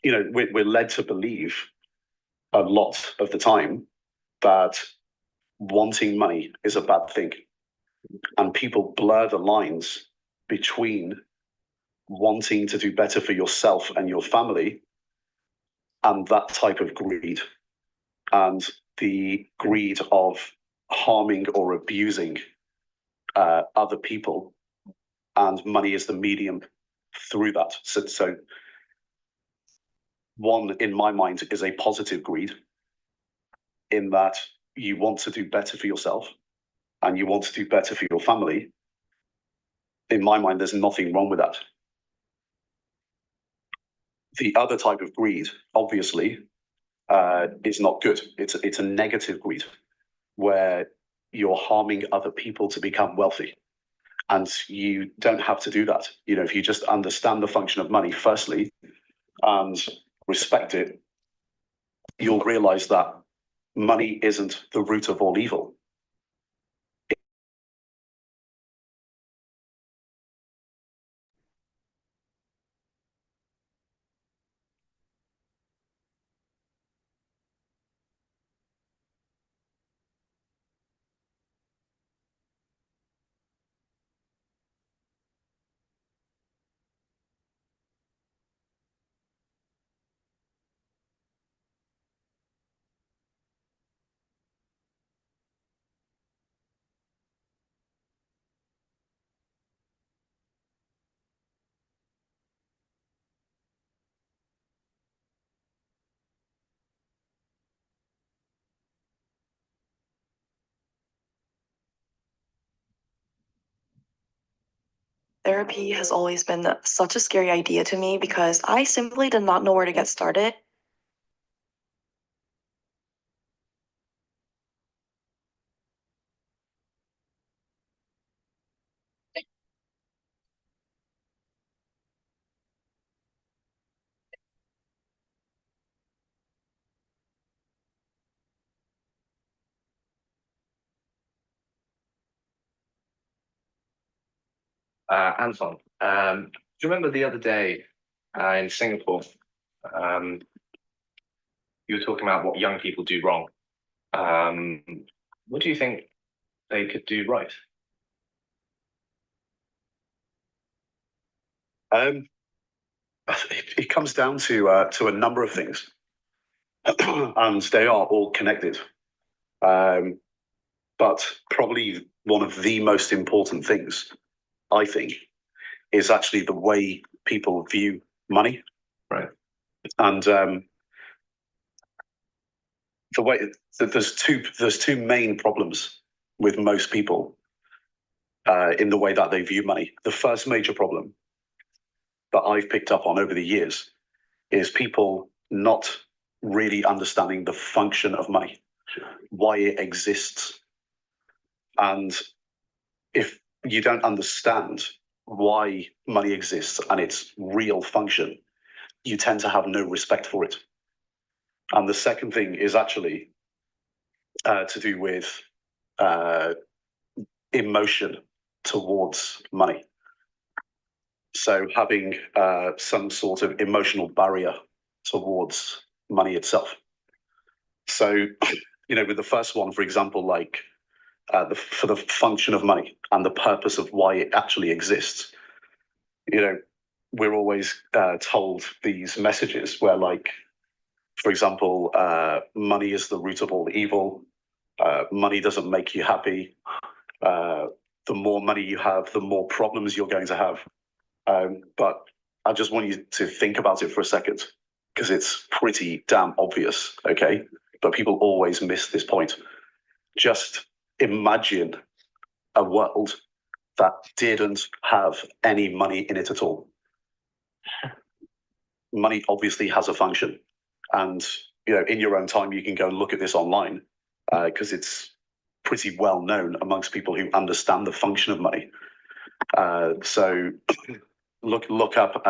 we're led to believe a lot of the time that wanting money is a bad thing. And people blur the lines between wanting to do better for yourself and your family and that type of greed, and the greed of harming or abusing other people, and money is the medium through that. So one, in my mind, is a positive greed, in that you want to do better for yourself and you want to do better for your family. In my mind, there's nothing wrong with that. The other type of greed, obviously, is not good. It's a negative greed, where you're harming other people to become wealthy. And you don't have to do that. If you just understand the function of money, firstly, and respect it, you'll realize that money isn't the root of all evil. Therapy has always been such a scary idea to me because I simply did not know where to get started. Anton, do you remember the other day in Singapore, um, you were talking about what young people do wrong. Um, what do you think they could do right? It comes down to a number of things, and they are all connected. But probably one of the most important things, I think, is actually the way people view money. Right. And the way there's two main problems with most people in the way that they view money. The first major problem that I've picked up on over the years is people not really understanding the function of money, why it exists. And if you don't understand why money exists and its real function, you tend to have no respect for it. And the second thing is actually to do with emotion towards money. So having some sort of emotional barrier towards money itself. So, with the first one, for example, like for the function of money and the purpose of why it actually exists, we're always told these messages where, like, for example, money is the root of all evil. Money doesn't make you happy. The more money you have, the more problems you're going to have. But I just want you to think about it for a second, because it's pretty damn obvious, okay? But people always miss this point. Just imagine a world that didn't have any money in it at all. Money obviously has a function. And, in your own time, you can go and look at this online, because it's pretty well known amongst people who understand the function of money. So look up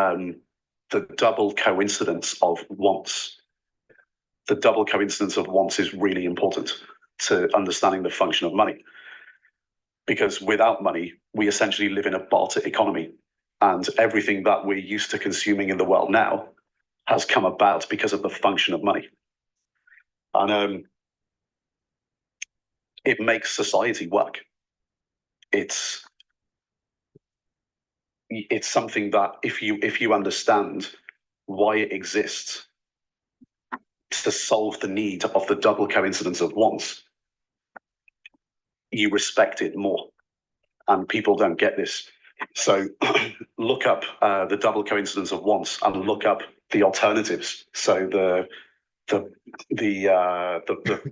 the double coincidence of wants. The double coincidence of wants is really important to understanding the function of money. Because without money, we essentially live in a barter economy. And everything that we're used to consuming in the world now has come about because of the function of money. And it makes society work. It's something that if you understand why it exists, to solve the need of the double coincidence of wants, you respect it more. And people don't get this. So look up the double coincidence of wants and look up the alternatives. So the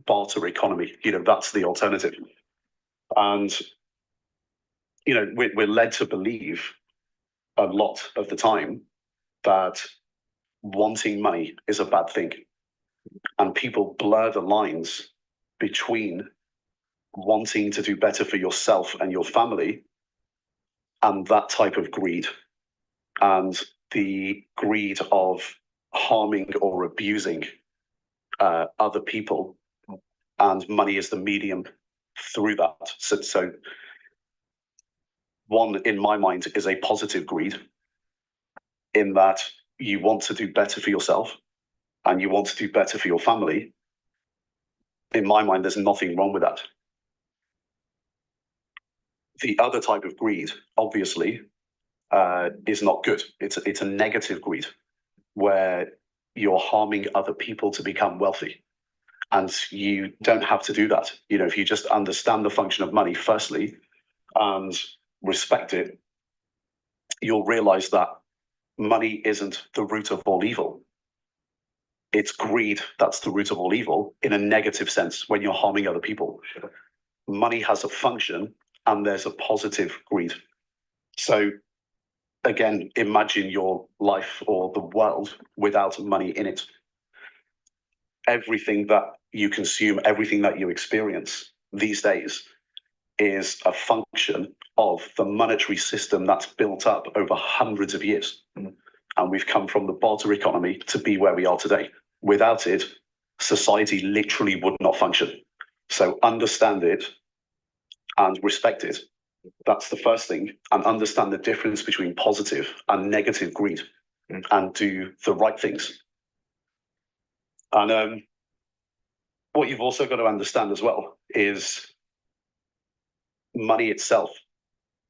barter economy, that's the alternative. And we're led to believe a lot of the time that wanting money is a bad thing, and people blur the lines between wanting to do better for yourself and your family and that type of greed, and the greed of harming or abusing other people, and money is the medium through that. So one, in my mind, is a positive greed, in that you want to do better for yourself and you want to do better for your family. In my mind, there's nothing wrong with that. The other type of greed, obviously, is not good. It's a negative greed, where you're harming other people to become wealthy. And you don't have to do that. If you just understand the function of money, firstly, and respect it, you'll realize that money isn't the root of all evil. It's greed that's the root of all evil, in a negative sense, when you're harming other people. Money has a function, and there's a positive greed. So again, imagine your life or the world without money in it. Everything that you consume, everything that you experience these days is a function of the monetary system that's built up over hundreds of years. And we've come from the barter economy to be where we are today. Without it, society literally would not function. So understand it and respect it. That's the first thing. And understand the difference between positive and negative greed, and do the right things. And what you've also got to understand as well is money itself.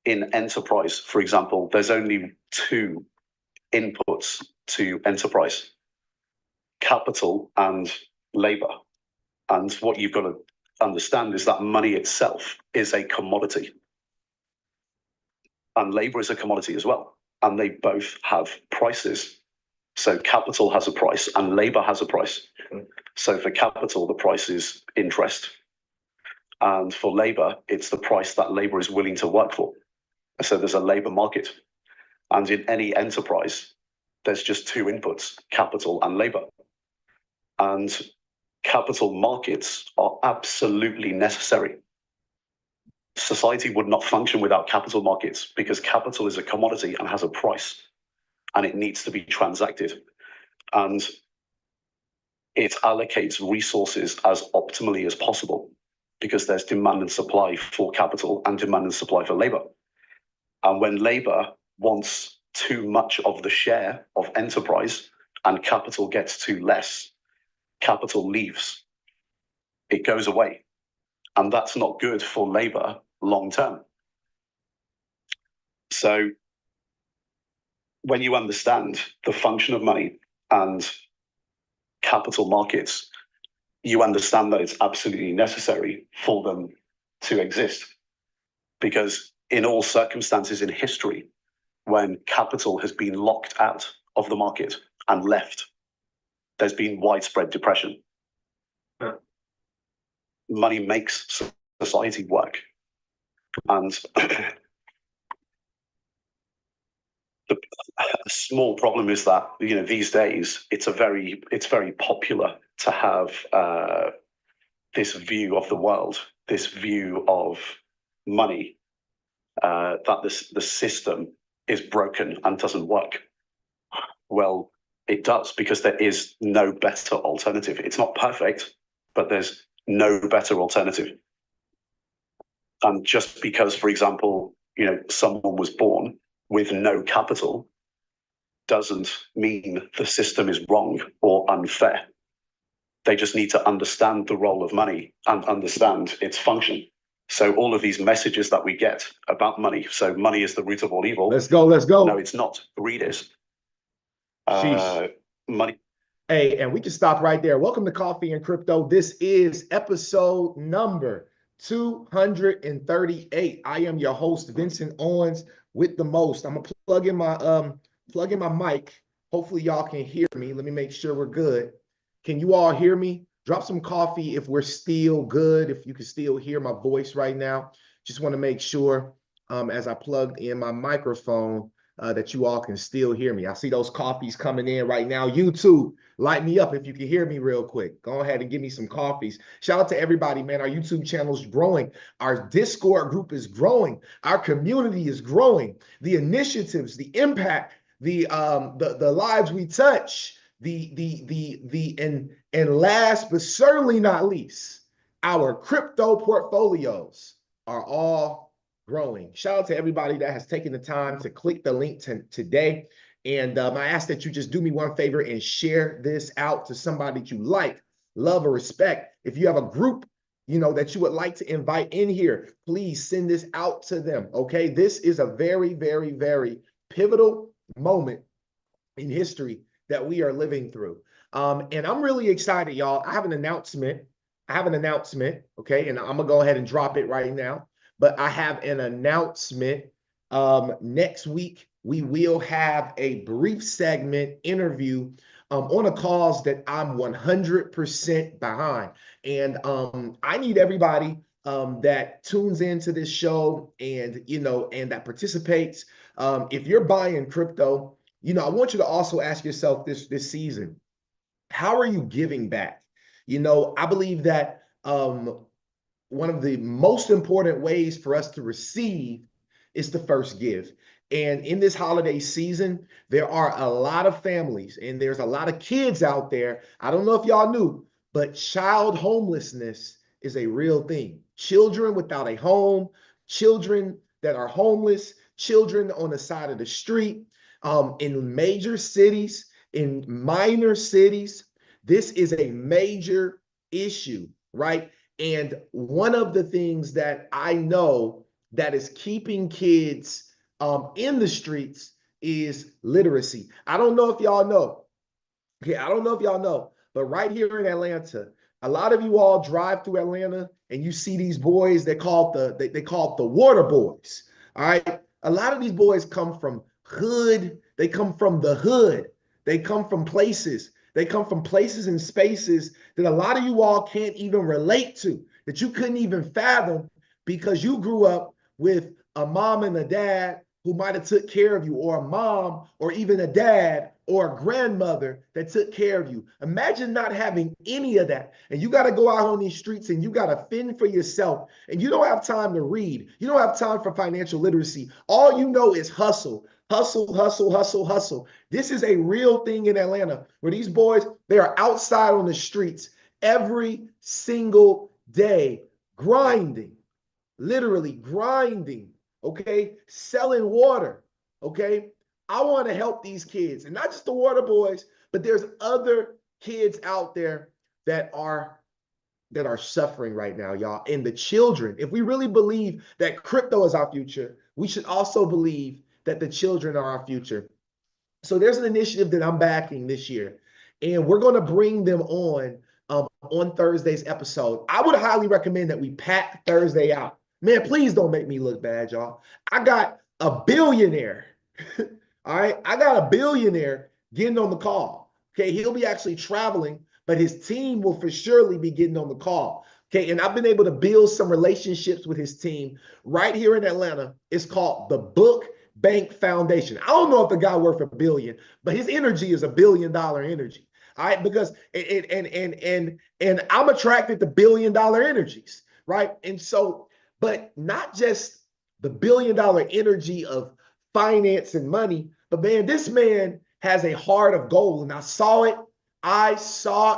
In enterprise, for example, there's only two inputs to enterprise: capital and labor. And what you've got to understand is that money itself is a commodity, and labor is a commodity as well, and they both have prices. So capital has a price and labor has a price. So for capital, the price is interest, and for labor, it's the price that labor is willing to work for. So there's a labor market. And in any enterprise, there's just two inputs: capital and labor. And capital markets are absolutely necessary. Society would not function without capital markets, because capital is a commodity and has a price, and it needs to be transacted. And it allocates resources as optimally as possible, because there's demand and supply for capital and demand and supply for labor. And when labor wants too much of the share of enterprise and capital gets too less, capital leaves. It goes away. And that's not good for labor long term. So when you understand the function of money and capital markets, you understand that it's absolutely necessary for them to exist. Because in all circumstances in history, when capital has been locked out of the market and left, there's been widespread depression. Yeah. Money makes society work. And the small problem is that, these days, it's very popular to have this view of the world, this view of money, that the system is broken and doesn't work. Well, it does, because there is no better alternative. It's not perfect, but there's no better alternative. And just because, for example, someone was born with no capital, doesn't mean the system is wrong or unfair. They just need to understand the role of money and understand its function. So all of these messages that we get about money, so money is the root of all evil. Let's go. No, it's not. Greed is. Money. Hey, and we can stop right there. Welcome to Coffee and Crypto. This is episode number 238. I am your host, Vincent Owens, with the most. I'm gonna plug in my mic. Hopefully y'all can hear me. Let me make sure we're good. Can you all hear me? Drop some coffee if we're still good, if you can still hear my voice right now. Just want to make sure as I plugged in my microphone that you all can still hear me. I see those coffees coming in right now. YouTube, light me up if you can hear me real quick. Go ahead and give me some coffees. Shout out to everybody, man. Our YouTube channel is growing. Our Discord group is growing. Our community is growing. The initiatives, the impact, the lives we touch, and last but certainly not least, our crypto portfolios are all growing. Shout out to everybody that has taken the time to click the link today. And I ask that you just do me one favor and share this out to somebody that you like, love, or respect. If you have a group, that you would like to invite in here, please send this out to them. Okay, this is a very, very, very pivotal moment in history that we are living through. And I'm really excited, y'all. I have an announcement. Okay, and I'm gonna go ahead and drop it right now. But I have an announcement. Next week, we will have a brief segment interview on a cause that I'm 100% behind. And I need everybody that tunes into this show and, and that participates. If you're buying crypto, I want you to also ask yourself this season, how are you giving back? I believe that one of the most important ways for us to receive is to first give. And in this holiday season, there are a lot of families and there's a lot of kids out there. I don't know if y'all knew, but child homelessness is a real thing. Children without a home, children that are homeless, children on the side of the street, in major cities, in minor cities. This is a major issue, right? And one of the things that I know that is keeping kids in the streets is literacy. I don't know if y'all know. Okay, I don't know if y'all know, but right here in Atlanta, a lot of you all drive through Atlanta and you see these boys, they call it the water boys. All right. A lot of these boys come from hood. They come from the hood. They come from places. They come from places and spaces that a lot of you all can't even relate to, that you couldn't even fathom because you grew up with a mom and a dad who might have took care of you, or a mom, or even a dad, or a grandmother that took care of you. Imagine not having any of that. And you got to go out on these streets and you got to fend for yourself. And you don't have time to read. You don't have time for financial literacy. All you know is hustle, hustle, hustle, hustle, hustle. This is a real thing in Atlanta where these boys, they are outside on the streets every single day, grinding, literally grinding, okay, selling water, okay. I want to help these kids, and not just the water boys, but there's other kids out there that are suffering right now, y'all. And the children, if we really believe that crypto is our future, we should also believe that the children are our future. So there's an initiative that I'm backing this year, and we're going to bring them on Thursday's episode. I would highly recommend that we pack Thursday out. Man, please don't make me look bad, y'all. I got a billionaire. All right. I got a billionaire getting on the call. Okay. He'll be actually traveling, but his team will for surely be getting on the call. Okay. And I've been able to build some relationships with his team right here in Atlanta. It's called the Book Bank Foundation. I don't know if the guy worth $1 billion, but his energy is $1 billion energy. All right. Because and I'm attracted to $1 billion energies. Right. And so, but not just the $1 billion energy of finance and money, but man, this man has a heart of gold. And I saw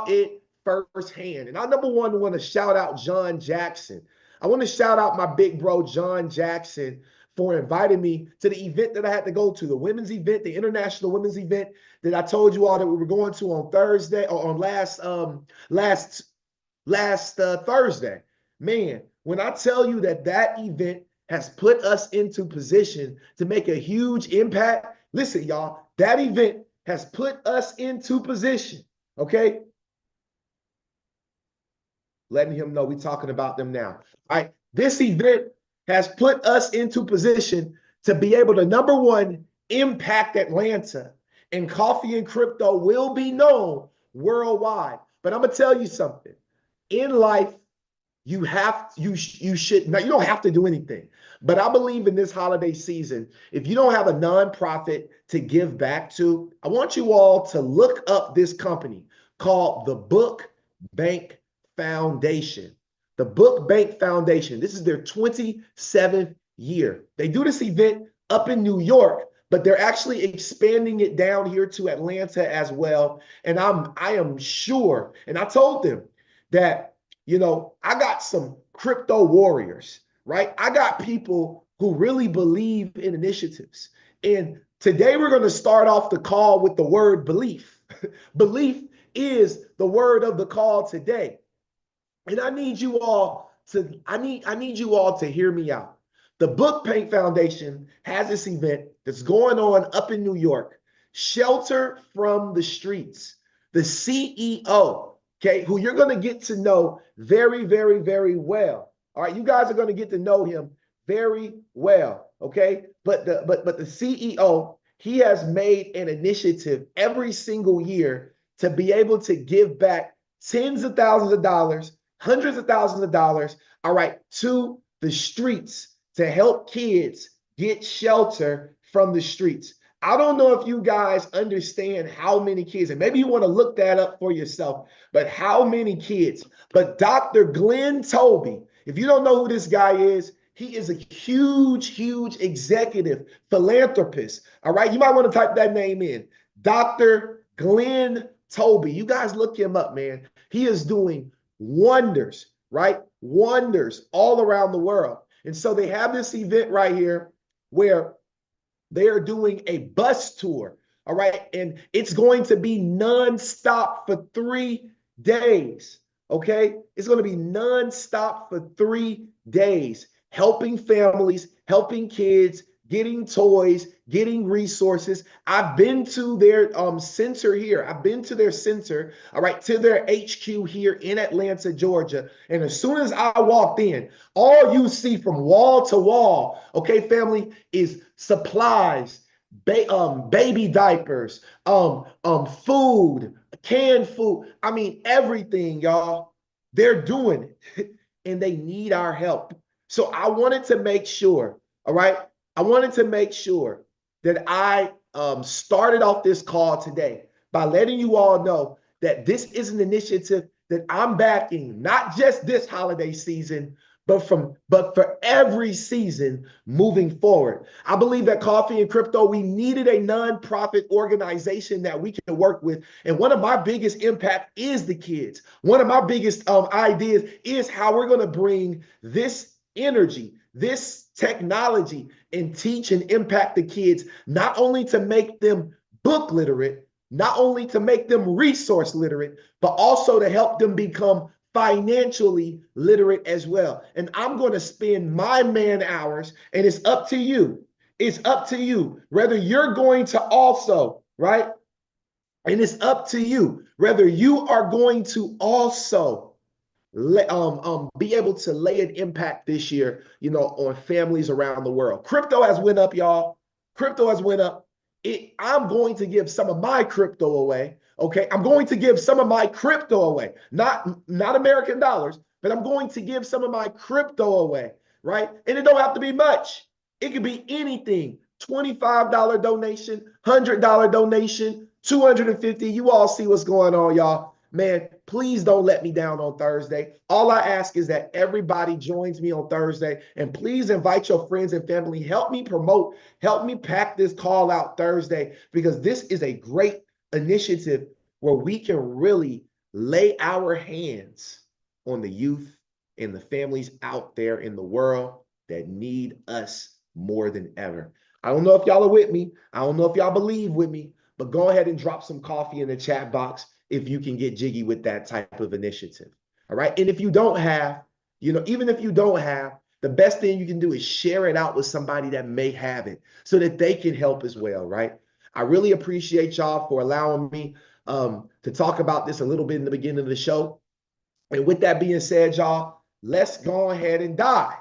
it firsthand. And I number one want to shout out John Jackson. I want to shout out my big bro, John Jackson, for inviting me to the event that I had to go to, the women's event, the international women's event that I told you all that we were going to on Thursday or on last Thursday. Man, when I tell you that that event has put us into position to make a huge impact, listen, y'all, that event has put us into position, okay? Letting him know we're talking about them now. All right, this event has put us into position to be able to, number one, impact Atlanta, and Coffee and Crypto will be known worldwide. But I'm gonna tell you something. In life, you should not, you don't have to do anything. But I believe in this holiday season, if you don't have a nonprofit to give back to, I want you all to look up this company called the Book Bank Foundation. The Book Bank Foundation. This is their 27th year. They do this event up in New York, but they're actually expanding it down here to Atlanta as well. And I am sure, and I told them that, you know, I got some crypto warriors, right? I got people who really believe in initiatives. And today we're going to start off the call with the word belief. Belief is the word of the call today. And I need you all to hear me out. The Book Bank Foundation has this event that's going on up in New York, Shelter from the Streets. The CEO, okay, who you're going to get to know very, very, very well. All right, you guys are going to get to know him very well, okay? But the CEO, he has made an initiative every single year to be able to give back tens of thousands of dollars, hundreds of thousands of dollars, all right, to the streets to help kids get shelter from the streets. I don't know if you guys understand how many kids, and maybe you want to look that up for yourself, but how many kids. But Dr. Glenn Toby, if you don't know who this guy is, he is a huge, huge executive philanthropist. All right, you might want to type that name in. Dr. Glenn Toby. You guys look him up, man. He is doing wonders, right? Wonders all around the world. And so they have this event right here where they are doing a bus tour, all right? And it's going to be nonstop for 3 days, okay? It's going to be nonstop for 3 days, helping families, helping kids, getting toys, getting resources. I've been to their center here. I've been to their center, all right, to their HQ here in Atlanta, Georgia. And as soon as I walked in, all you see from wall to wall, okay, family, is supplies, baby diapers, food, canned food. I mean, everything, y'all. They're doing it and they need our help. So I wanted to make sure, all right, I wanted to make sure that I started off this call today by letting you all know that this is an initiative that I'm backing, not just this holiday season, but for every season moving forward. I believe that Coffee and Crypto, we needed a nonprofit organization that we can work with. And one of my biggest impact is the kids. One of my biggest ideas is how we're going to bring this energy, this technology, and teach and impact the kids, not only to make them book literate, not only to make them resource literate, but also to help them become financially literate as well. And I'm going to spend my man hours, and it's up to you. It's up to you whether you're going to also, right? And it's up to you whether you are going to also be able to lay an impact this year, you know, on families around the world. Crypto has went up, y'all. Crypto has went up. I'm going to give some of my crypto away. Okay, I'm going to give some of my crypto away, not American dollars, but I'm going to give some of my crypto away, right? And it don't have to be much. It could be anything. $25 donation, $100 donation, $250. You all see what's going on, y'all. Man, please don't let me down on Thursday. All I ask is that everybody joins me on Thursday, and please invite your friends and family. Help me promote, help me pack this call out Thursday, because this is a great initiative where we can really lay our hands on the youth and the families out there in the world that need us more than ever. I don't know if y'all are with me. I don't know if y'all believe with me, but go ahead and drop some coffee in the chat box if you can get jiggy with that type of initiative. All right. And if you don't have, even if you don't have, the best thing you can do is share it out with somebody that may have it so that they can help as well. Right. I really appreciate y'all for allowing me to talk about this a little bit in the beginning of the show. And with that being said, y'all, let's go ahead and dive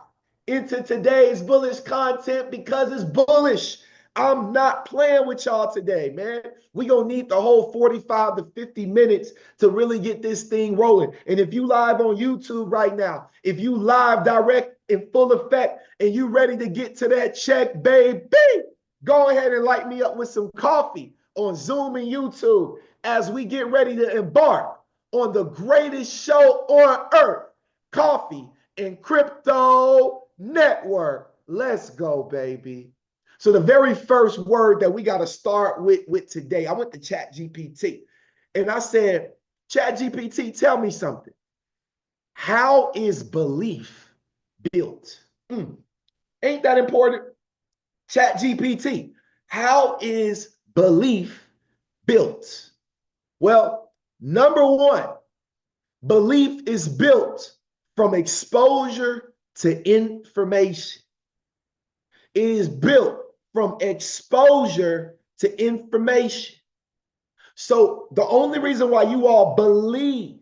into today's bullish content because it's bullish. I'm not playing with y'all today, man. We gonna need the whole 45 to 50 minutes to really get this thing rolling. And if you live on YouTube right now, if you live direct in full effect and you ready to get to that check, baby, go ahead and light me up with some coffee on Zoom and YouTube as we get ready to embark on the greatest show on earth, Coffee and Crypto Network. Let's go, baby. So the very first word that we got to start with today, I went to ChatGPT and I said, ChatGPT, tell me something. How is belief built? Ain't that important? ChatGPT, how is belief built? Well, number one, belief is built from exposure to information. It is built from exposure to information. So the only reason why you all believe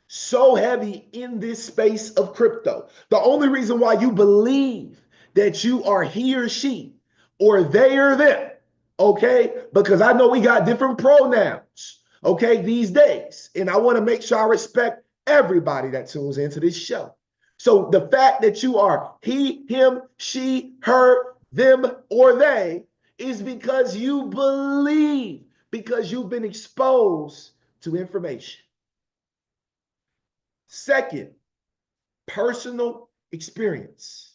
so heavy in this space of crypto, the only reason why you believe that you are he or she or they or them, okay? Because I know we got different pronouns, okay, these days. And I want to make sure I respect everybody that tunes into this show. So the fact that you are he, him, she, her, them, or they is because you believe, because you've been exposed to information. Second, personal experience.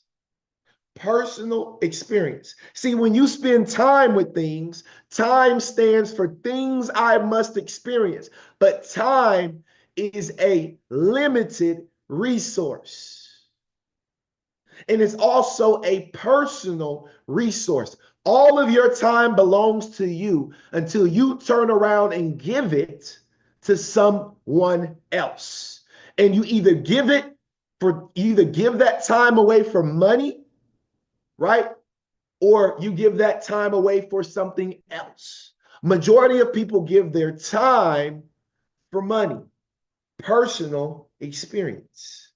Personal experience. See, when you spend time with things, time stands for things I must experience, but time is a limited resource. And it's also a personal resource. All of your time belongs to you until you turn around and give it to someone else. And you either give that time away for money, right? Or you give that time away for something else. Majority of people give their time for money, personal experience.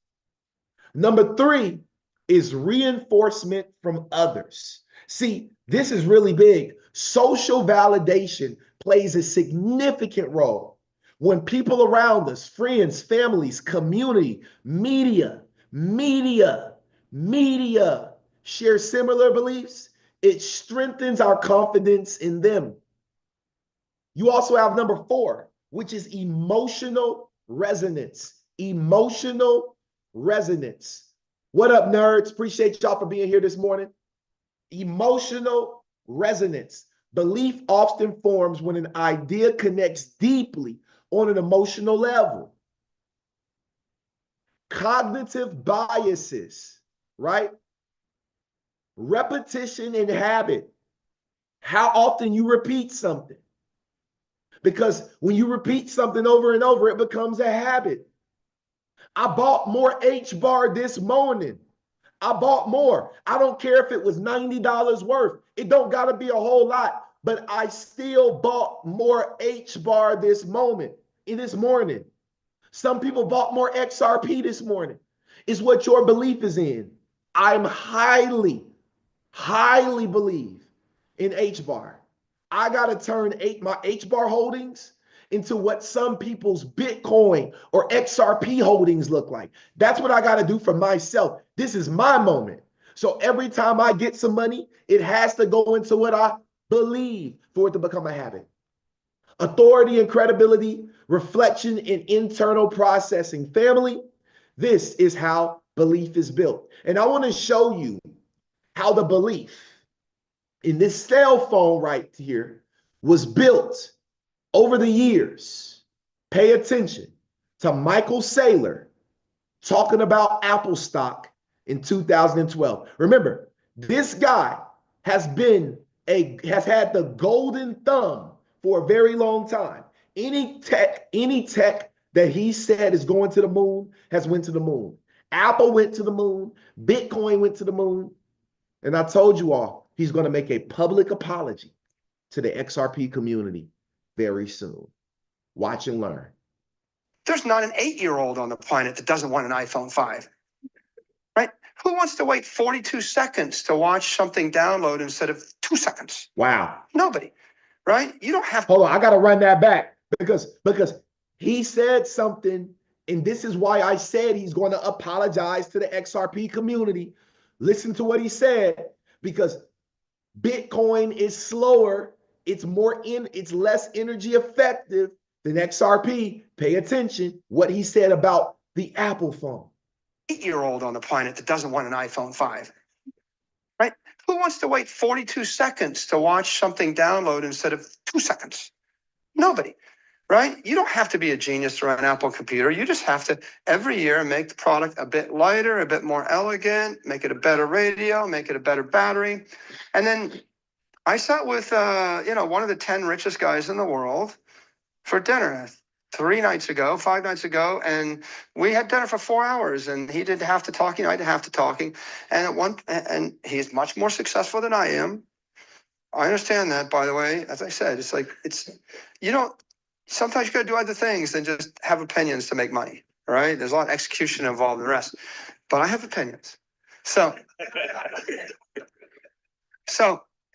Number three is reinforcement from others. See, this is really big. Social validation plays a significant role when people around us, friends, families, community, media, share similar beliefs. It strengthens our confidence in them. You also have number four, which is emotional resonance. Emotional resonance. What up, nerds? Appreciate y'all for being here this morning. Emotional resonance. Belief often forms when an idea connects deeply on an emotional level. Cognitive biases, right? Repetition and habit. How often you repeat something. Because when you repeat something over and over, it becomes a habit. I bought more H-bar this morning. I bought more. I don't care if it was $90 worth. It don't got to be a whole lot, but I still bought more H-bar this morning. Some people bought more XRP this morning. It's what your belief is in. I'm highly believe in H-bar. I got to turn my H-bar holdings into what some people's Bitcoin or XRP holdings look like. That's what I got to do for myself. This is my moment. So every time I get some money, it has to go into what I believe for it to become a habit. Authority and credibility, reflection and internal processing. Family, this is how belief is built. And I want to show you how the belief in this cell phone right here was built over the years. Pay attention to Michael Saylor talking about Apple stock in 2012. Remember, This guy has had the golden thumb for a very long time. Any tech that he said is going to the moon has went to the moon. Apple went to the moon. Bitcoin went to the moon. And I told you all, he's going to make a public apology to the XRP community very soon. Watch and learn. There's not an 8-year-old on the planet that doesn't want an iPhone 5, right? Who wants to wait 42 seconds to watch something download instead of 2 seconds? Wow. Nobody, right? You don't have. Hold on, I got to run that back because he said something, and this is why I said he's going to apologize to the XRP community. Listen to what he said, because Bitcoin is slower, it's less energy effective than XRP. Pay attention what he said about the Apple phone. 8-year-old on the planet that doesn't want an iPhone 5, right? Who wants to wait 42 seconds to watch something download instead of 2 seconds? Nobody, right? You don't have to be a genius to run an Apple computer. You just have to every year make the product a bit lighter, a bit more elegant, make it a better radio, make it a better battery. And then I sat with, one of the 10 richest guys in the world for dinner 5 nights ago, and we had dinner for 4 hours, and he did half the talking, I did half the talking, and he's much more successful than I am. I understand that, by the way. As I said, sometimes you got to do other things than just have opinions to make money, all right? There's a lot of execution involved in the rest, but I have opinions. So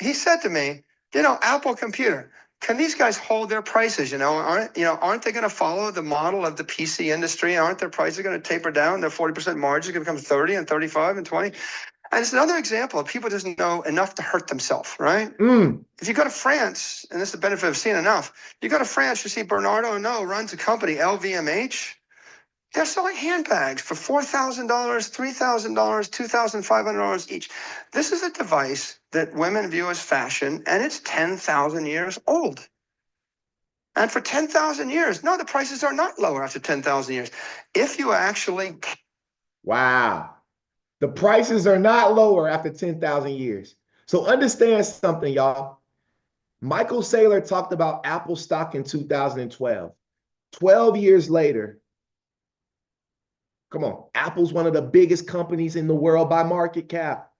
he said to me, Apple computer, can these guys hold their prices? Aren't they going to follow the model of the PC industry? Aren't their prices going to taper down? Their 40% margins going to become 30 and 35 and 20? And it's another example of people doesn't know enough to hurt themselves, right? If you go to France, and this is the benefit of seeing enough, you go to France, you see Bernardo Hinault runs a company, LVMH. They're selling handbags for $4,000, $3,000, $2,500 each. This is a device that women view as fashion, and it's 10,000 years old. And for 10,000 years, no, the prices are not lower after 10,000 years. If you actually... Wow. The prices are not lower after 10,000 years. So understand something, y'all. Michael Saylor talked about Apple stock in 2012. 12 years later, come on, Apple's one of the biggest companies in the world by market cap.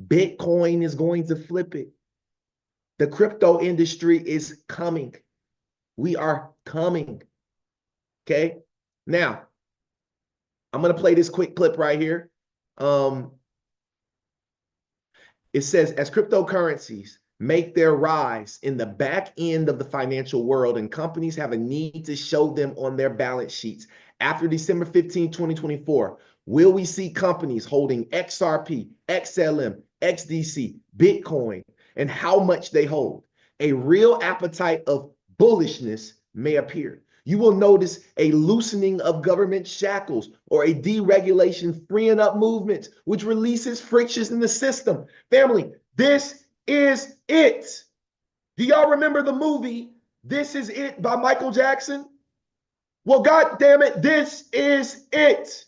Bitcoin is going to flip it. The crypto industry is coming. We are coming. Okay? Now, I'm going to play this quick clip right here. It says, as cryptocurrencies make their rise in the back end of the financial world and companies have a need to show them on their balance sheets, after December 15, 2024, will we see companies holding XRP, XLM, XDC, Bitcoin, and how much they hold? A real appetite of bullishness may appear. You will notice a loosening of government shackles or a deregulation freeing up movements, which releases frictions in the system. Family, this is it. Do y'all remember the movie, This Is It by Michael Jackson? Well, God damn it, this is it.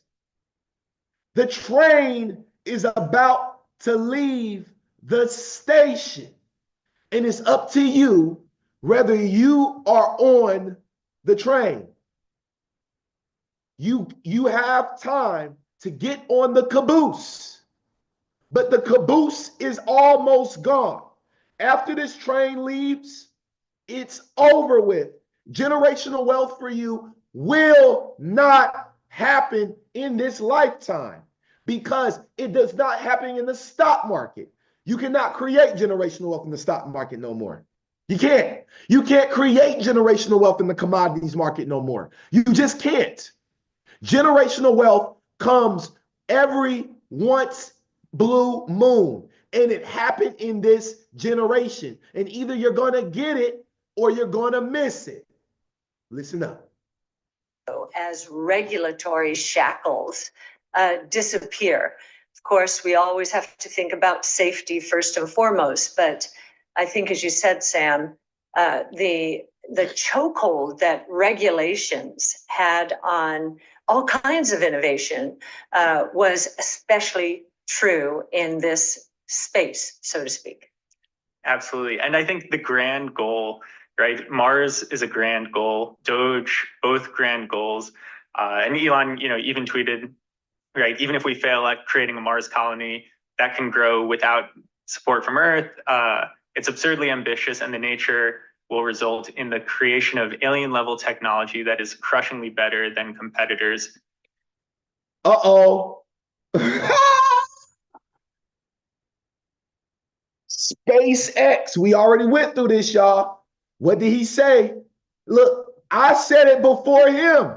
The train is about to leave the station, and it's up to you whether you are on the train. You have time to get on the caboose, but the caboose is almost gone. After this train leaves, it's over with. Generational wealth for you will not happen in this lifetime because it does not happen in the stock market. You cannot create generational wealth in the stock market no more. You can't. You can't create generational wealth in the commodities market no more. You just can't. Generational wealth comes every once blue moon, and it happened in this generation. And either you're going to get it or you're going to miss it. Listen up. As regulatory shackles disappear. Of course, we always have to think about safety first and foremost, but I think, as you said, Sam, the chokehold that regulations had on all kinds of innovation was especially true in this space, so to speak. Absolutely. And I think the grand goal, right? Mars is a grand goal, Doge, both grand goals. And Elon, even tweeted, right? Even if we fail at creating a Mars colony that can grow without support from Earth, it's absurdly ambitious, and the nature will result in the creation of alien level technology that is crushingly better than competitors. Uh-oh. SpaceX. We already went through this, y'all. What did he say? Look, I said it before him,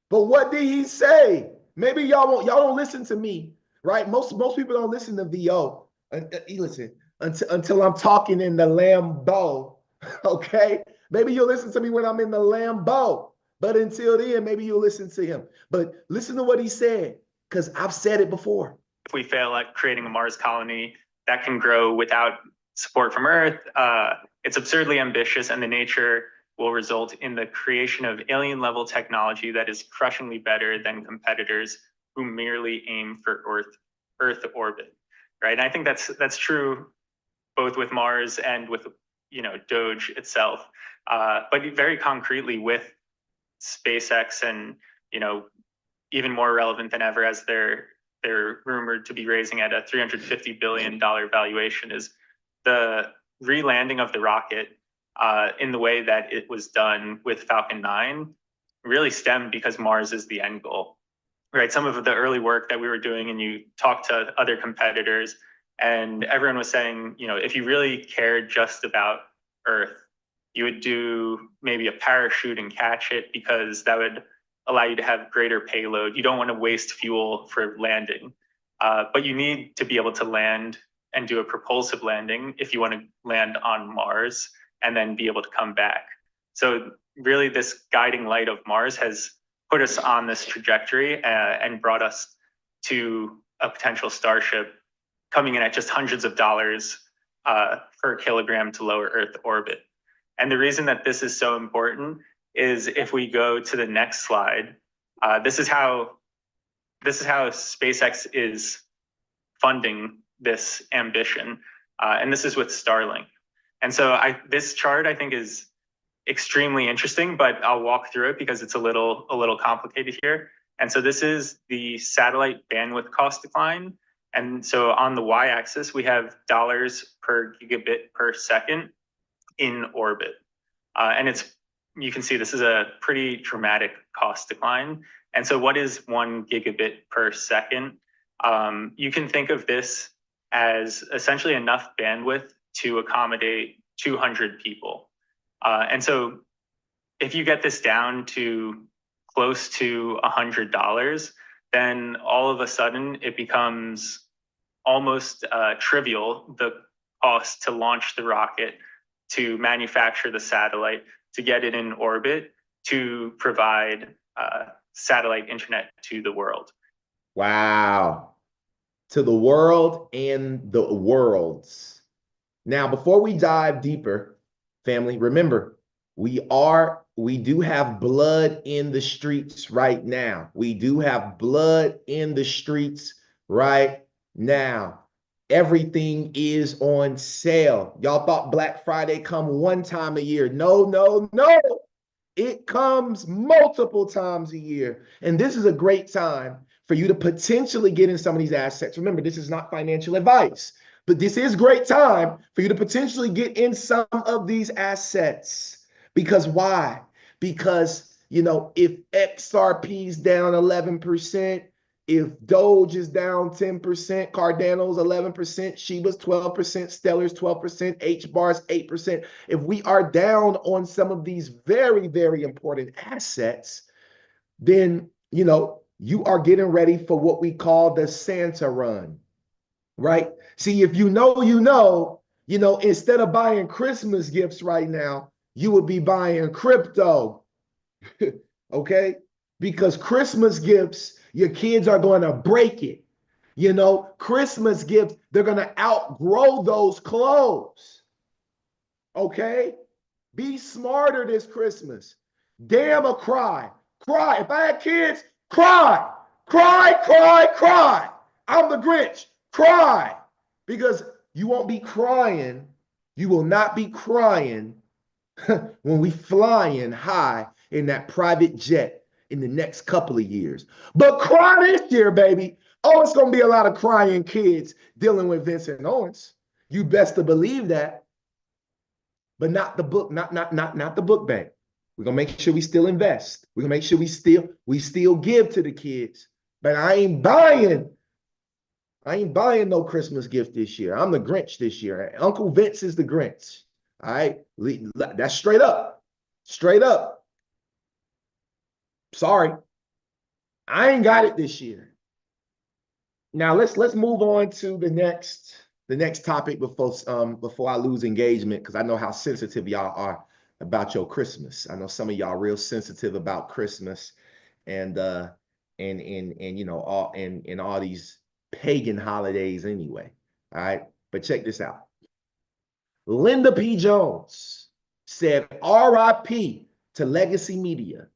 but what did he say? Maybe y'all don't listen to me, right? Most people don't listen to VO. Listen until I'm talking in the Lambo, okay? Maybe you'll listen to me when I'm in the Lambo, but until then, maybe you'll listen to him. But listen to what he said, because I've said it before. If we fail at creating a Mars colony that can grow without support from Earth, it's absurdly ambitious, and the nature will result in the creation of alien level technology that is crushingly better than competitors who merely aim for Earth orbit, right? And I think that's true both with Mars and with Doge itself, but very concretely with SpaceX, and even more relevant than ever, as they're rumored to be raising at a $350 billion valuation, is the re-landing of the rocket in the way that it was done with Falcon 9 really stemmed because Mars is the end goal, right? Some of the early work that we were doing, and you talked to other competitors, and everyone was saying, if you really cared just about Earth, you would do maybe a parachute and catch it, because that would allow you to have greater payload. You don't want to waste fuel for landing, but you need to be able to land and do a propulsive landing if you want to land on Mars and then be able to come back. So really, this guiding light of Mars has put us on this trajectory and brought us to a potential Starship coming in at just hundreds of dollars per kilogram to lower Earth orbit. And the reason that this is so important is, if we go to the next slide, this is how SpaceX is funding this ambition, and this is with Starlink. And so this chart, I think, is extremely interesting, but I'll walk through it because it's a little complicated here. And so this is the satellite bandwidth cost decline. And so on the y-axis, we have dollars per gigabit per second in orbit. And you can see this is a pretty dramatic cost decline. And so what is 1 gigabit per second? You can think of this as essentially enough bandwidth to accommodate 200 people. And so if you get this down to close to $100, then all of a sudden it becomes almost trivial, the cost to launch the rocket, to manufacture the satellite, to get it in orbit, to provide satellite internet to the world. Wow. To the world and the worlds. Now, before we dive deeper, family, remember, we do have blood in the streets right now. We do have blood in the streets right now. Everything is on sale. Y'all thought Black Friday come one time a year. No, no, no. It comes multiple times a year. And this is a great time for you to potentially get in some of these assets. Remember, this is not financial advice, but this is great time for you to potentially get in some of these assets. Because why? Because, if XRP is down 11%, if Doge is down 10%, Cardano's 11%, Shiba's 12%, Stellar's 12%, HBAR's 8%. If we are down on some of these very, very important assets, then, you are getting ready for what we call the Santa run, right? See, if instead of buying Christmas gifts right now, you would be buying crypto, okay? Because Christmas gifts, your kids are going to break it. Christmas gifts, they're going to outgrow those clothes. Okay? Be smarter this Christmas. Damn a cry. Cry. If I had kids, cry. Cry, cry, cry. I'm the Grinch. Cry, because you won't be crying. You will not be crying when we flying high in that private jet in the next couple of years. But cry this year, baby. Oh, it's going to be a lot of crying kids dealing with Vincent Owens. You best to believe that. But not the book, not the book bank. We're gonna make sure we still invest. We're gonna make sure we still give to the kids. But I ain't buying no Christmas gift this year. I'm the Grinch this year. Uncle Vince is the Grinch. All right. That's straight up. Straight up. Sorry. I ain't got it this year. Now let's move on to the next topic before I lose engagement, because I know how sensitive y'all are about your Christmas. I know some of y'all real sensitive about Christmas and you know all these pagan holidays anyway. All right, but check this out. Linda P. Jones said RIP to legacy media.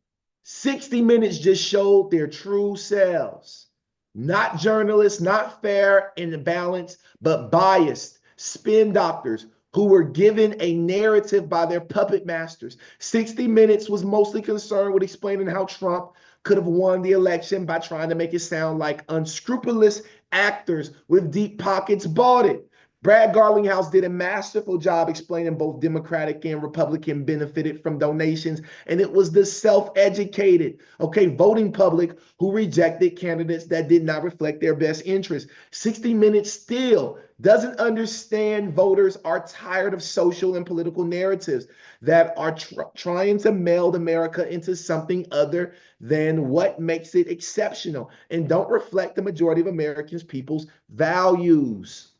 60 Minutes just showed their true selves. Not journalists, not fair and balanced, but biased spin doctors who were given a narrative by their puppet masters. 60 Minutes was mostly concerned with explaining how Trump could have won the election by trying to make it sound like unscrupulous actors with deep pockets bought it. Brad Garlinghouse did a masterful job explaining both Democratic and Republican benefited from donations, and it was the self-educated, voting public who rejected candidates that did not reflect their best interests. 60 Minutes still doesn't understand voters are tired of social and political narratives that are trying to meld America into something other than what makes it exceptional and don't reflect the majority of Americans' people's values.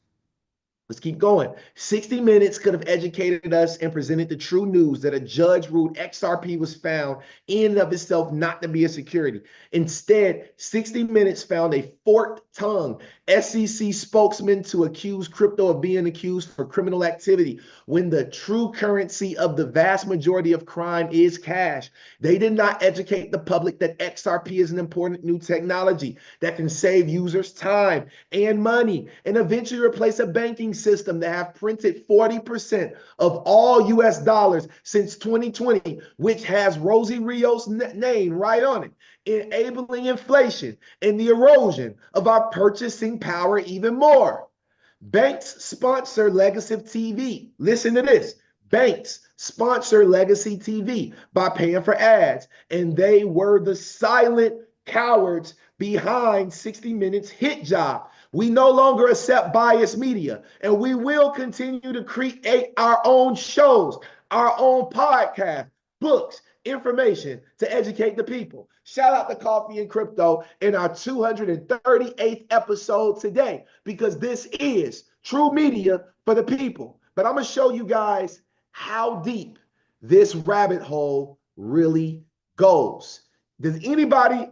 Let's keep going. 60 Minutes could have educated us and presented the true news that a judge ruled XRP was found in and of itself not to be a security. Instead, 60 Minutes found a forked tongue SEC spokesman to accuse crypto of being accused for criminal activity when the true currency of the vast majority of crime is cash. They did not educate the public that XRP is an important new technology that can save users time and money and eventually replace a banking system that have printed 40% of all US dollars since 2020, which has Rosie Rios' name right on it, enabling inflation and the erosion of our purchasing power even more. Banks sponsor Legacy TV. Listen to this. Banks sponsor Legacy TV by paying for ads, and they were the silent cowards behind 60 Minutes hit job. We no longer accept biased media, and we will continue to create our own shows, our own podcast, books, information to educate the people. Shout out to Coffee and Crypto in our 238th episode today, because this is true media for the people. But I'm going to show you guys how deep this rabbit hole really goes. Does anybody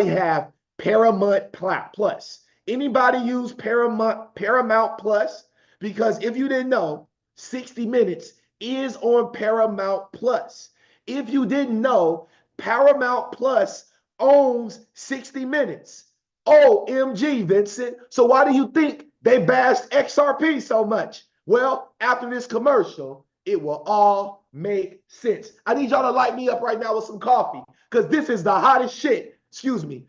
have Paramount Plus? Anybody use Paramount Plus? Because if you didn't know, 60 Minutes is on Paramount Plus. If you didn't know, Paramount Plus owns 60 Minutes. OMG, Vincent. So why do you think they bashed XRP so much? Well, after this commercial, it will all make sense. I need y'all to light me up right now with some coffee, because this is the hottest shit. Excuse me.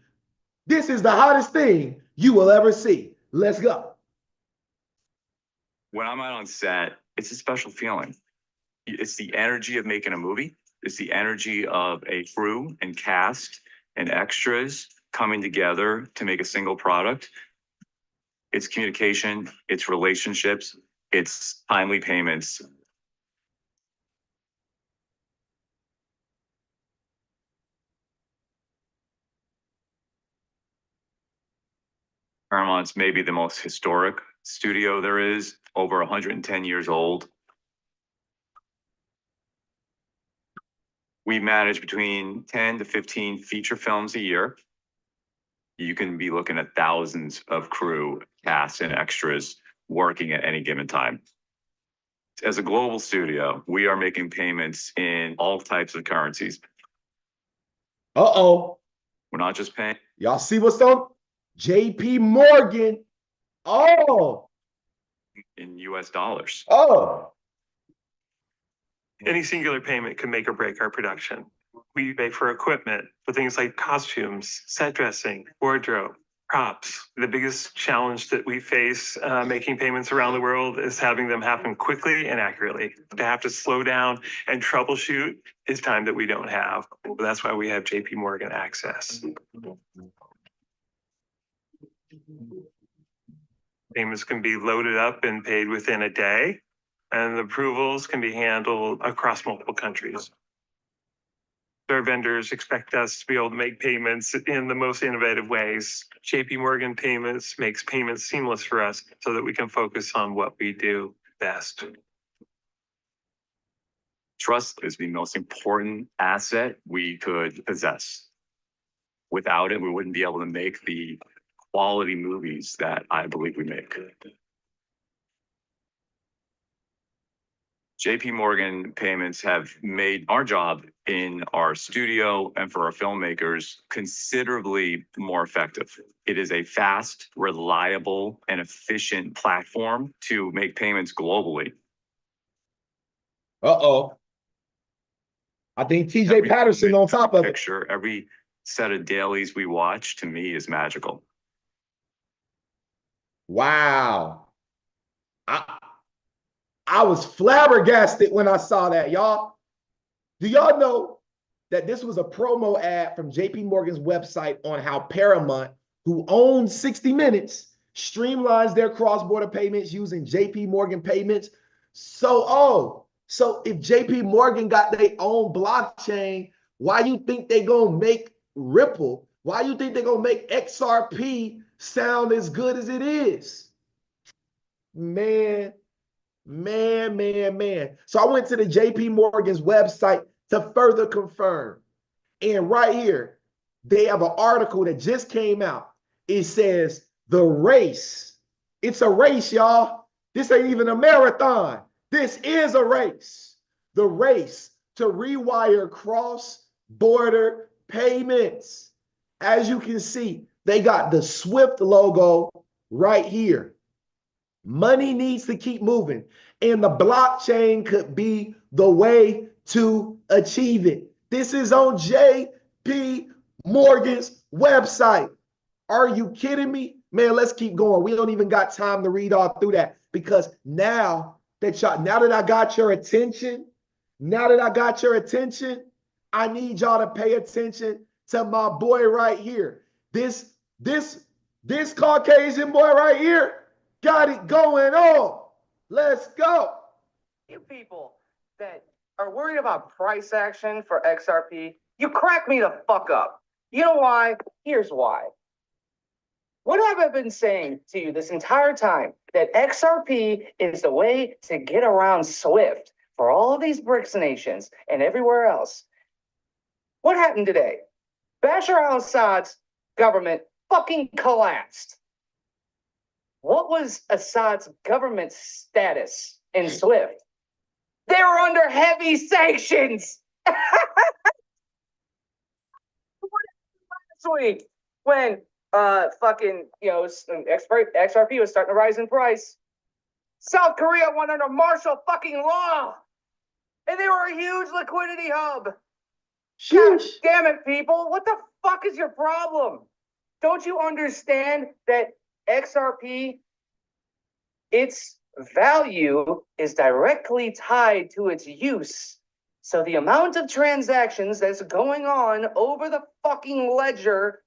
This is the hottest thing you will ever see. Let's go. When I'm out on set, it's a special feeling. It's the energy of making a movie. It's the energy of a crew and cast and extras coming together to make a single product. It's communication, it's relationships, it's timely payments. Paramount's maybe the most historic studio there is, over 110 years old. We manage between 10 to 15 feature films a year. You can be looking at thousands of crew, cast, and extras working at any given time. As a global studio, we are making payments in all types of currencies. Uh-oh. We're not just paying. Y'all see what's on? JP Morgan. Oh, in US dollars. oh. Any singular payment can make or break our production. We pay for equipment, for things like costumes, set dressing, wardrobe, props. The biggest challenge that we face making payments around the world is having them happen quickly and accurately. To have to slow down and troubleshoot is time that we don't have. That's why we have JP Morgan Access. Payments can be loaded up and paid within a day, and approvals can be handled across multiple countries. Our vendors expect us to be able to make payments in the most innovative ways. JP Morgan Payments makes payments seamless for us so that we can focus on what we do best. Trust is the most important asset we could possess. Without it, we wouldn't be able to make the quality movies that I believe we make. JP Morgan Payments have made our job in our studio and for our filmmakers considerably more effective. It is a fast, reliable, and efficient platform to make payments globally. Uh-oh. I think TJ Every Patterson on top of it. picture, every set of dailies we watch, to me, is magical. Wow. I was flabbergasted when I saw that, y'all. Do y'all know that this was a promo ad from JP Morgan's website on how Paramount, who owns 60 Minutes, streamlines their cross-border payments using JP Morgan payments? So if JP Morgan got their own blockchain, why you think they gonna make Ripple? Why you think they gonna make XRP sound as good as it is? Man. So I went to the JP Morgan's website to further confirm. And right here, they have an article that just came out. It says the race. It's a race, y'all. This ain't even a marathon. This is a race. The race to rewire cross-border payments. As you can see, they got the Swift logo right here. Money needs to keep moving, and the blockchain could be the way to achieve it. This is on JP Morgan's website. Are you kidding me? Man, let's keep going. We don't even got time to read all through that, because now that I got your attention, I need y'all to pay attention to my boy right here. This Caucasian boy right here got it going on. Let's go. You people that are worried about price action for XRP, you crack me the fuck up. You know why? Here's why. What have I been saying to you this entire time? That XRP is the way to get around SWIFT for all these BRICS nations and everywhere else. What happened today? Bashar al-Assad's government fucking collapsed. What was Assad's government status in SWIFT? They were under heavy sanctions. Last week, when XRP was starting to rise in price, South Korea went under martial fucking law, and they were a huge liquidity hub. God damn it, people! What the fuck is your problem? Don't you understand that XRP, its value is directly tied to its use? So the amount of transactions that's going on over the fucking ledger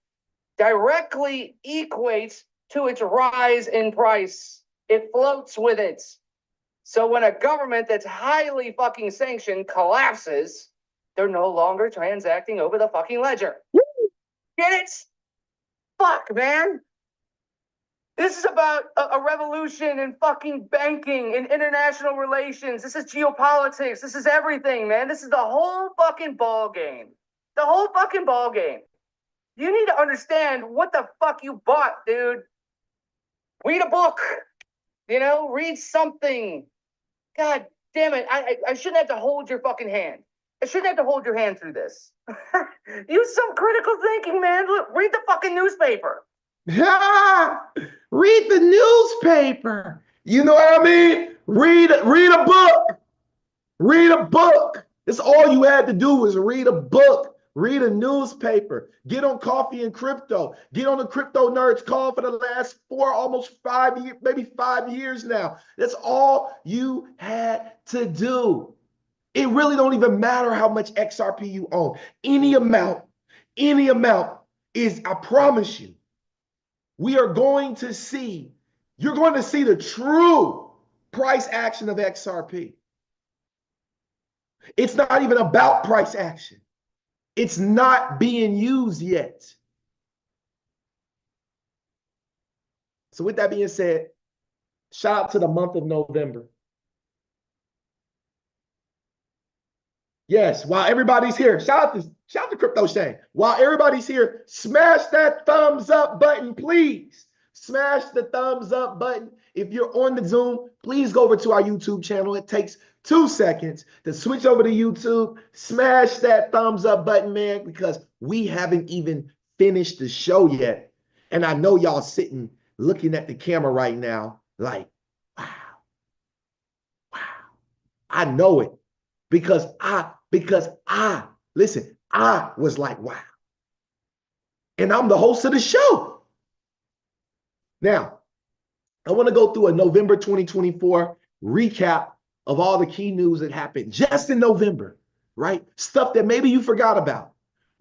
directly equates to its rise in price. It floats with it. So when a government that's highly fucking sanctioned collapses, they're no longer transacting over the fucking ledger. Get it? Fuck, man. This is about a revolution in fucking banking and international relations. This is geopolitics. This is everything, man. This is the whole fucking ball game. The whole fucking ball game. You need to understand what the fuck you bought, dude. Read a book. Read something. God damn it. I shouldn't have to hold your fucking hand. I shouldn't have to hold your hand through this. Use some critical thinking, man. Look, read the fucking newspaper. Read the newspaper. You know what I mean? Read a book. Read a book. That's all you had to do was read a book, read a newspaper, get on Coffee and Crypto, get on the Crypto Nerds call for the last almost 5 years, maybe 5 years now. That's all you had to do. It really don't even matter how much XRP you own. Any amount is, I promise you, you're going to see the true price action of XRP. It's not even about price action. It's not being used yet. So with that being said, shout out to the month of November. Yes, while everybody's here, shout out to Crypto Shane. While everybody's here, smash that thumbs up button, please. Smash the thumbs up button. If you're on the Zoom, please go over to our YouTube channel. It takes 2 seconds to switch over to YouTube. Smash that thumbs up button, man, because we haven't even finished the show yet. And I know y'all sitting looking at the camera right now like, wow. I know it because I was like, wow. And I'm the host of the show. Now, I want to go through a November 2024 recap of all the key news that happened just in November, right? Stuff that maybe you forgot about.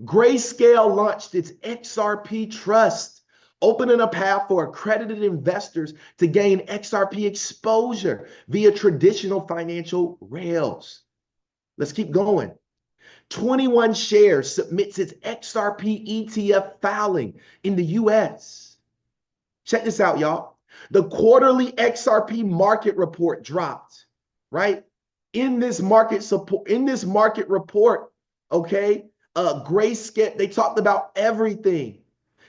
Grayscale launched its XRP Trust, opening a path for accredited investors to gain XRP exposure via traditional financial rails. Let's keep going. 21 Shares submits its XRP ETF filing in the US. Check this out, y'all. The quarterly XRP market report dropped, right? In this market report, okay, Grayscale, they talked about everything.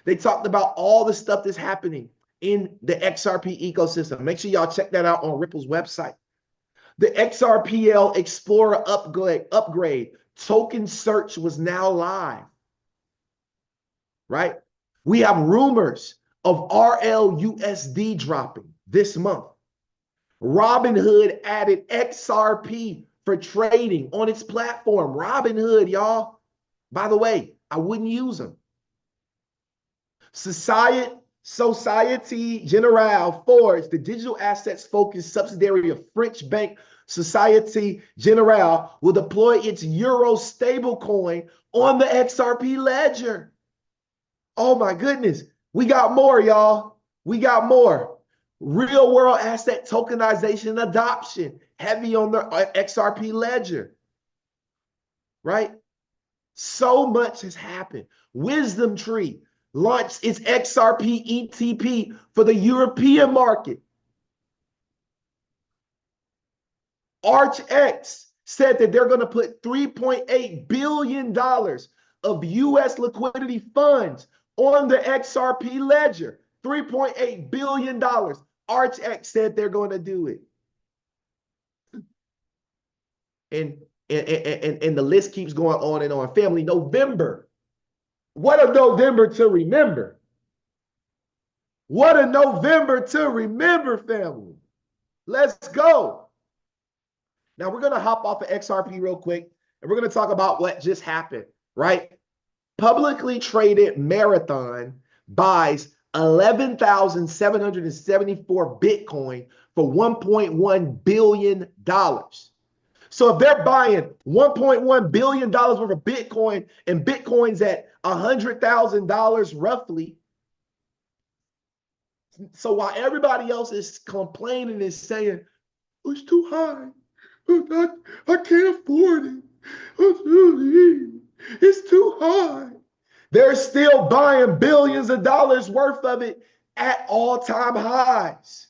They talked about all the stuff that's happening in the XRP ecosystem. Make sure y'all check that out on Ripple's website. The XRPL Explorer upgrade token search was now live, right? We have rumors of RLUSD dropping this month. Robinhood added XRP for trading on its platform. Robinhood, y'all. By the way, I wouldn't use them. Societe Generale Forge, the digital assets focused subsidiary of French bank Societe Generale, will deploy its euro stablecoin on the XRP ledger. Oh my goodness. We got more, y'all. We got more. Real world asset tokenization adoption, heavy on the XRP ledger, right? So much has happened. Wisdom Tree launched its XRP ETP for the European market. ArchX said that they're going to put $3.8 billion of US liquidity funds on the XRP ledger. $3.8 billion. ArchX said they're going to do it. And the list keeps going on and on. Family, November. What a November to remember. What a November to remember, family. Let's go. Now we're going to hop off of XRP real quick, and we're going to talk about what just happened, right? Publicly traded Marathon buys 11,774 Bitcoin for $1.1 billion. So if they're buying $1.1 billion worth of Bitcoin and Bitcoin's at $100,000 roughly, so while everybody else is complaining and saying, oh, it's too high, I can't afford it, it's too high, they're still buying billions of dollars worth of it at all-time highs.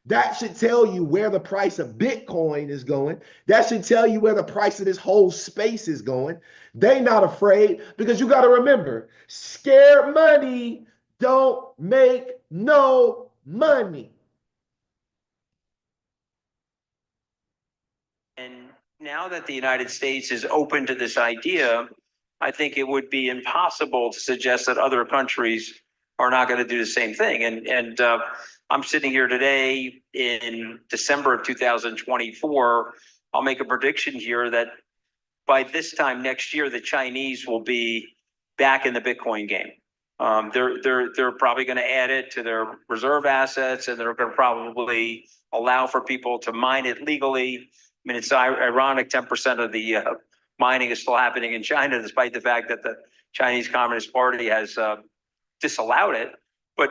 That should tell you where the price of Bitcoin is going. That should tell you where the price of this whole space is going. They not afraid because you got to remember, scared money don't make no money. And now that the United States is open to this idea, I think it would be impossible to suggest that other countries are not going to do the same thing. And I'm sitting here today in December of 2024. I'll make a prediction here that by this time next year, the Chinese will be back in the Bitcoin game. They're probably going to add it to their reserve assets, and they're going to probably allow for people to mine it legally. I mean, it's ironic 10% of the mining is still happening in China, despite the fact that the Chinese Communist Party has disallowed it. But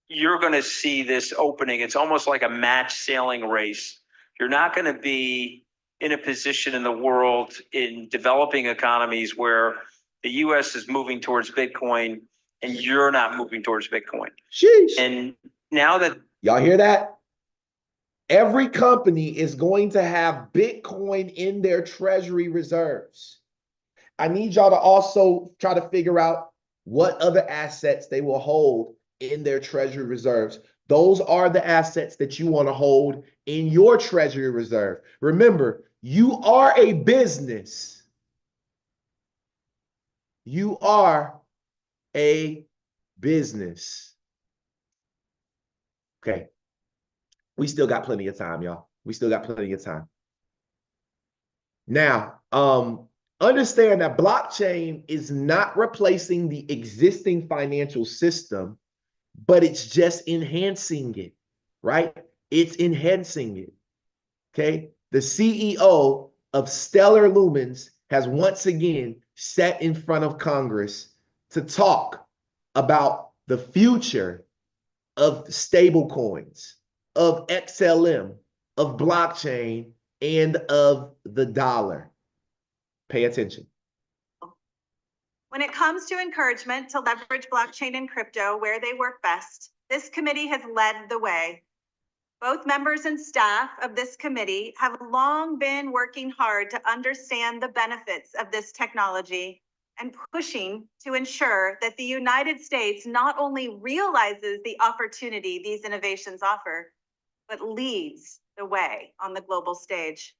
you're going to see this opening. It's almost like a match sailing race. You're not going to be in a position in the world in developing economies where the US is moving towards Bitcoin and you're not moving towards Bitcoin. Sheesh. And now that y'all hear that? Every company is going to have Bitcoin in their treasury reserves. I need y'all to also try to figure out what other assets they will hold in their treasury reserves. Those are the assets that you want to hold in your treasury reserve. Remember, you are a business. You are a business. Okay. We still got plenty of time, y'all. We still got plenty of time. Now, understand that blockchain is not replacing the existing financial system, but it's just enhancing it, right? It's enhancing it, okay? The CEO of Stellar Lumens has once again sat in front of Congress to talk about the future of stable coins, of XLM, of blockchain, and of the dollar. Pay attention. When it comes to encouragement to leverage blockchain and crypto where they work best, this committee has led the way. Both members and staff of this committee have long been working hard to understand the benefits of this technology and pushing to ensure that the United States not only realizes the opportunity these innovations offer, but leads the way on the global stage.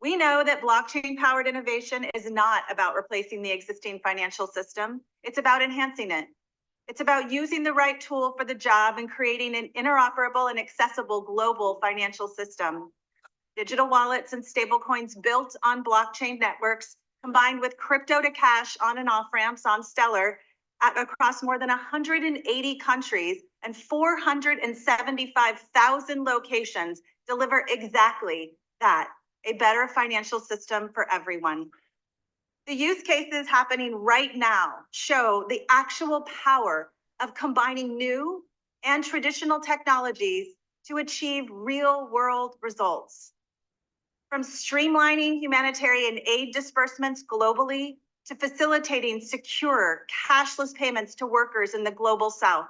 We know that blockchain-powered innovation is not about replacing the existing financial system. It's about enhancing it. It's about using the right tool for the job and creating an interoperable and accessible global financial system. Digital wallets and stablecoins built on blockchain networks, combined with crypto to cash on and off ramps on Stellar across more than 180 countries and 475,000 locations, deliver exactly that, a better financial system for everyone. The use cases happening right now show the actual power of combining new and traditional technologies to achieve real-world results. From streamlining humanitarian aid disbursements globally to facilitating secure, cashless payments to workers in the global south,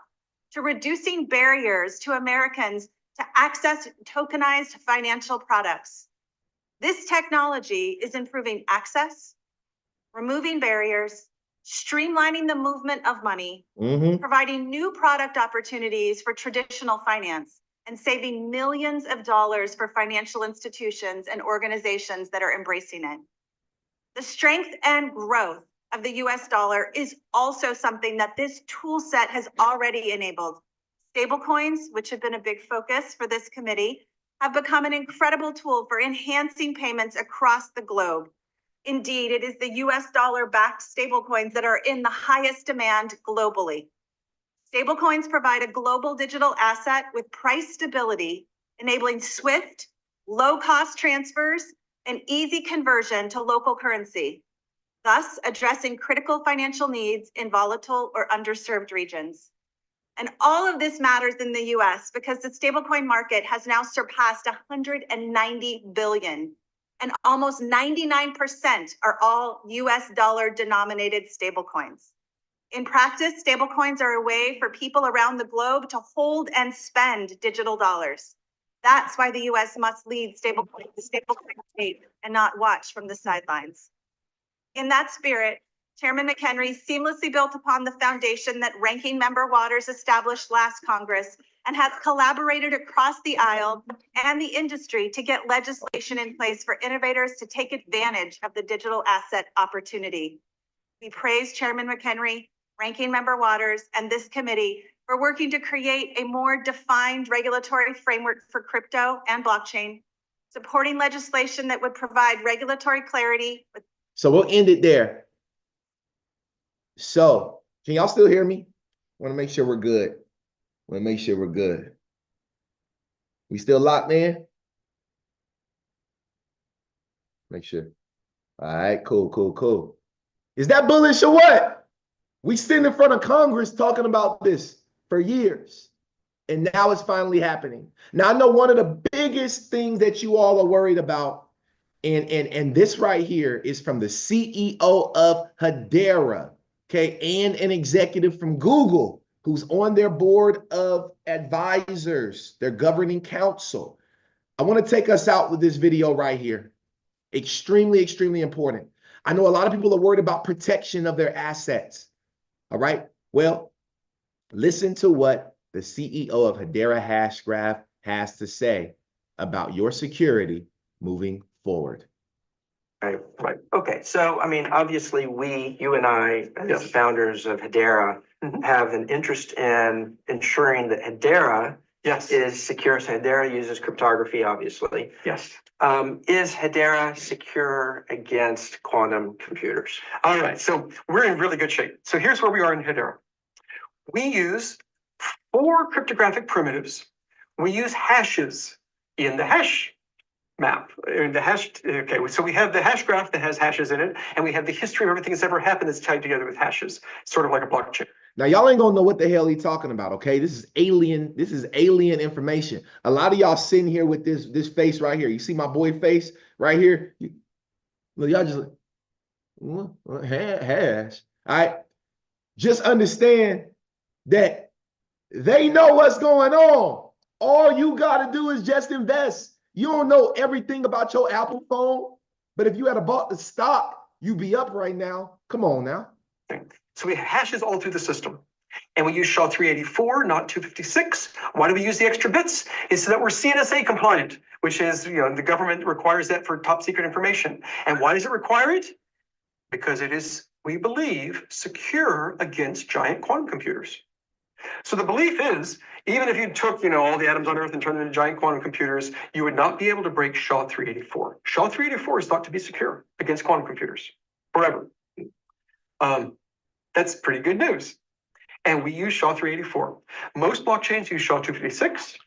to reducing barriers to Americans to access tokenized financial products. This technology is improving access, removing barriers, streamlining the movement of money, providing new product opportunities for traditional finance, and saving millions of dollars for financial institutions and organizations that are embracing it. The strength and growth of the US dollar is also something that this tool set has already enabled. Stablecoins, which have been a big focus for this committee, have become an incredible tool for enhancing payments across the globe. Indeed, it is the US dollar-backed stablecoins that are in the highest demand globally. Stablecoins provide a global digital asset with price stability, enabling swift, low-cost transfers and easy conversion to local currency, thus addressing critical financial needs in volatile or underserved regions. And all of this matters in the US because the stablecoin market has now surpassed 190 billion, and almost 99% are all US dollar denominated stablecoins. In practice, stablecoins are a way for people around the globe to hold and spend digital dollars. That's why the US must lead the stablecoin state and not watch from the sidelines. In that spirit, Chairman McHenry seamlessly built upon the foundation that Ranking Member Waters established last Congress and has collaborated across the aisle and the industry to get legislation in place for innovators to take advantage of the digital asset opportunity. We praise Chairman McHenry Ranking Member Waters, and this committee for working to create a more defined regulatory framework for crypto and blockchain, supporting legislation that would provide regulatory clarity. So we'll end it there. So, can y'all still hear me? Want to make sure we're good. Want to make sure we're good. We still locked in? Make sure. All right, cool. Is that bullish or what? We sit in front of Congress talking about this for years, and now it's finally happening. Now, I know one of the biggest things that you all are worried about, and this right here is from the CEO of Hedera, okay, and an executive from Google who's on their board of advisors, their governing council. I want to take us out with this video right here. Extremely, extremely important. I know a lot of people are worried about protection of their assets. All right. Well, listen to what the CEO of Hedera Hashgraph has to say about your security moving forward. Right. Okay. So, I mean, obviously, you and I, as founders of Hedera, have an interest in ensuring that Hedera is secure. So Hedera uses cryptography, obviously. Yes. Is Hedera secure against quantum computers? All right. So we're in really good shape. So here's where we are in Hedera. We use 4 cryptographic primitives. We use hashes in the hash map, in the hash. Okay, so we have the hash graph that has hashes in it, and we have the history of everything that's ever happened that's tied together with hashes, sort of like a blockchain. Now, y'all ain't gonna know what the hell he's talking about, okay? This is alien information. A lot of y'all sitting here with this face right here. You see my boy face right here? Look, y'all just hash. All right. Just understand that they know what's going on. All you gotta do is just invest. You don't know everything about your Apple phone, but if you had bought the stock, you'd be up right now. Come on now. So we have hashes all through the system. And we use SHA-384, not 256. Why do we use the extra bits? It's so that we're CNSA compliant, which is, the government requires that for top secret information. And why does it require it? Because it is, we believe, secure against giant quantum computers. So the belief is, even if you took, all the atoms on Earth and turned them into giant quantum computers, you would not be able to break SHA-384. SHA-384 is thought to be secure against quantum computers forever. That's pretty good news. And we use SHA-384. Most blockchains use SHA-256.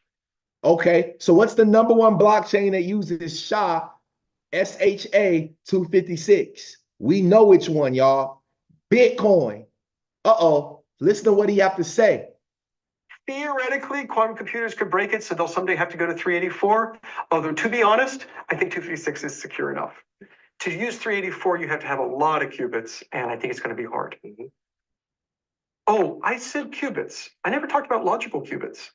Okay, so what's the number one blockchain that uses SHA, SHA-256? We know which one, y'all. Bitcoin. Uh-oh. Listen to what he have to say. Theoretically, quantum computers could break it, so they'll someday have to go to 384. Although, to be honest, I think 256 is secure enough. To use 384, you have to have a lot of qubits, and I think it's going to be hard. Oh, I said qubits. I never talked about logical qubits.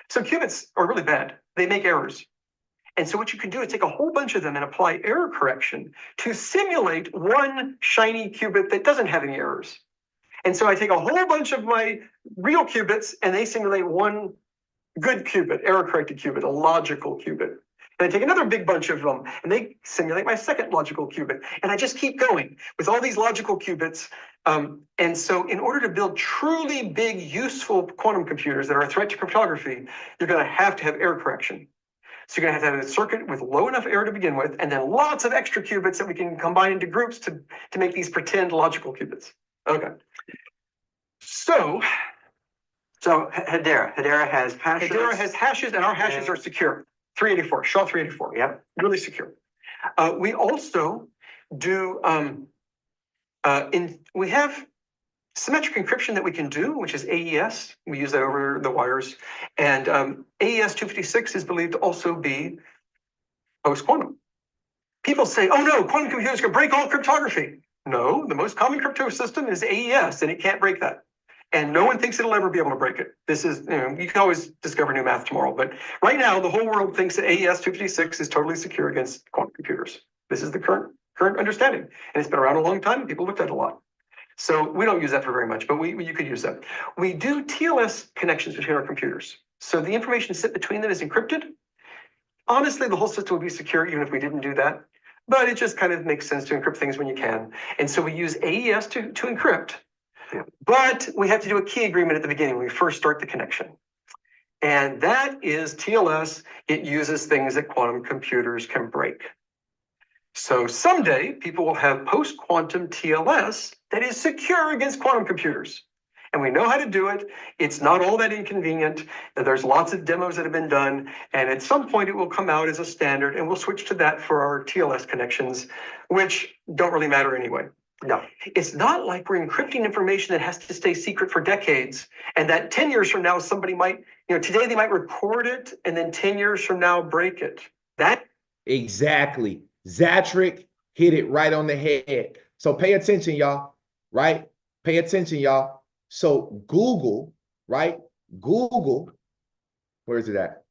So qubits are really bad. They make errors. And so what you can do is take a whole bunch of them and apply error correction to simulate one shiny qubit that doesn't have any errors. And so I take a whole bunch of my real qubits and they simulate one good qubit, error-corrected qubit, a logical qubit. And I take another big bunch of them and they simulate my second logical qubit. And I just keep going with all these logical qubits. And so in order to build truly big, useful quantum computers that are a threat to cryptography, you're going to have error correction. So you're going to have a circuit with low enough error to begin with, and then lots of extra qubits that we can combine into groups to make these pretend logical qubits. Okay. So Hedera has hashes. Hedera has hashes, and our hashes are secure. 384, SHA-384. Yep. Really secure. We also do, we have symmetric encryption that we can do, which is AES. We use that over the wires. And AES 256 is believed to also be post-quantum. People say, oh no, quantum computers can break all cryptography. No, the most common crypto system is AES, and it can't break that. And no one thinks it'll ever be able to break it. This is, you can always discover new math tomorrow, but right now the whole world thinks that AES 256 is totally secure against quantum computers. This is the current understanding, and it's been around a long time. And people looked at it a lot. So we don't use that for very much, but you could use that. We do TLS connections between our computers. So the information sit between them is encrypted. Honestly, the whole system would be secure even if we didn't do that, but it just kind of makes sense to encrypt things when you can. And so we use AES to encrypt. But we have to do a key agreement at the beginning when we first start the connection. And that is TLS. It uses things that quantum computers can break. So someday people will have post-quantum TLS that is secure against quantum computers. And we know how to do it. It's not all that inconvenient. There's lots of demos that have been done. And at some point it will come out as a standard and we'll switch to that for our TLS connections, which don't really matter anyway. No, it's not like we're encrypting information that has to stay secret for decades. And that 10 years from now, somebody might, today they might record it and then 10 years from now break it. That Exactly. Zatrick hit it right on the head. So pay attention, y'all, right? Pay attention, y'all. So Google, right? Google, where is it at?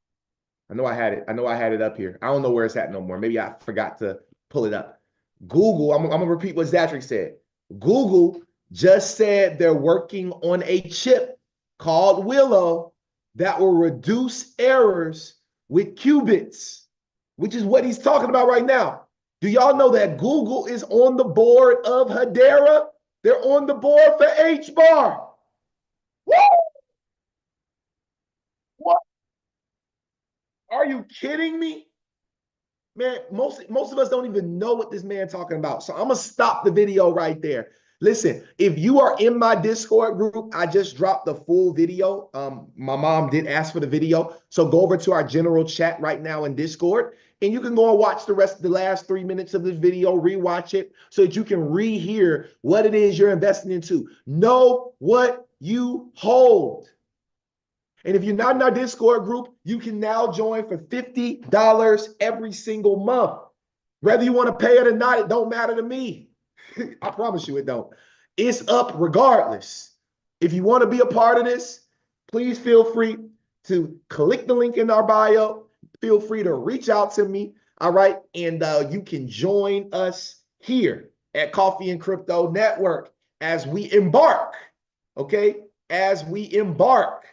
I know I had it. I know I had it up here. I don't know where it's at no more. Maybe I forgot to pull it up. Google, I'm gonna repeat what Zatrick said. Google just said they're working on a chip called Willow that will reduce errors with qubits, which is what he's talking about right now. Do y'all know that Google is on the board of Hedera? They're on the board for H-bar. Woo! What? Are you kidding me? Man, most of us don't even know what this man talking about. So I'm gonna stop the video right there. Listen, if you are in my Discord group, I just dropped the full video. My mom did ask for the video. So go over to our general chat right now in Discord, and you can go and watch the last 3 minutes of this video, rewatch it so that you can rehear what it is you're investing into. Know what you hold. And if you're not in our Discord group, you can now join for $50 every single month. Whether you want to pay it or not, it don't matter to me. I promise you it don't. It's up regardless. If you want to be a part of this, please feel free to click the link in our bio. Feel free to reach out to me, all right? And you can join us here at Coffee and Crypto Network as we embark, okay? As we embark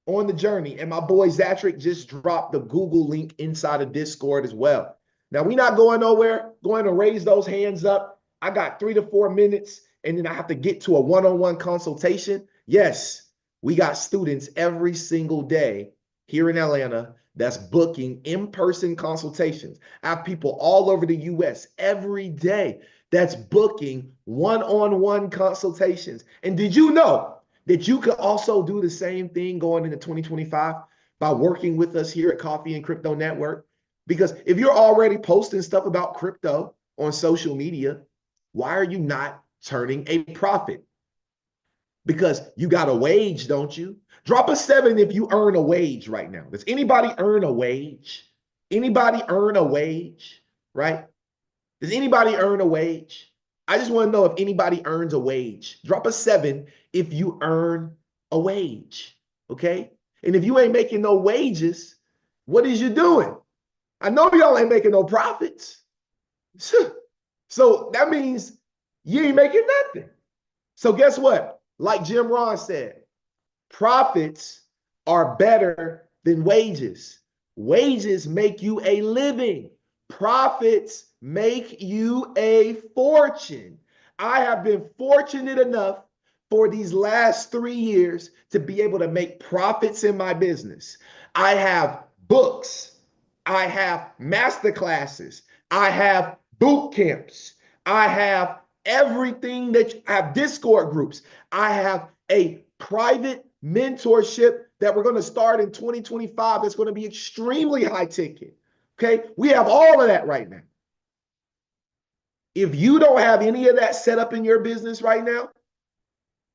on the journey. And my boy Zatrick just dropped the Google link inside of Discord as well. Now, we're not going nowhere. Going to raise those hands up. I got 3 to 4 minutes, and then I have to get to a one-on-one consultation. Yes, we got students every single day here in Atlanta that's booking in-person consultations. I have people all over the US every day that's booking one-on-one consultations. And did you know that you could also do the same thing going into 2025 by working with us here at Coffee and Crypto Network? Because if you're already posting stuff about crypto on social media, why are you not turning a profit? Because you got a wage, don't you? Drop a 7 if you earn a wage right now. Does anybody earn a wage? Anybody earn a wage, right? Does anybody earn a wage? I just want to know if anybody earns a wage. Drop a 7 if you earn a wage, okay? And if you ain't making no wages, what is you doing? I know y'all ain't making no profits. So that means you ain't making nothing. So guess what? Like Jim Rohn said, profits are better than wages. Wages make you a living. Profits make you a fortune. I have been fortunate enough for these last 3 years to be able to make profits in my business. I have books. I have master classes. I have boot camps. I have everything that I have Discord groups. I have a private mentorship that we're going to start in 2025. That's going to be extremely high ticket. Okay. We have all of that right now. If you don't have any of that set up in your business right now,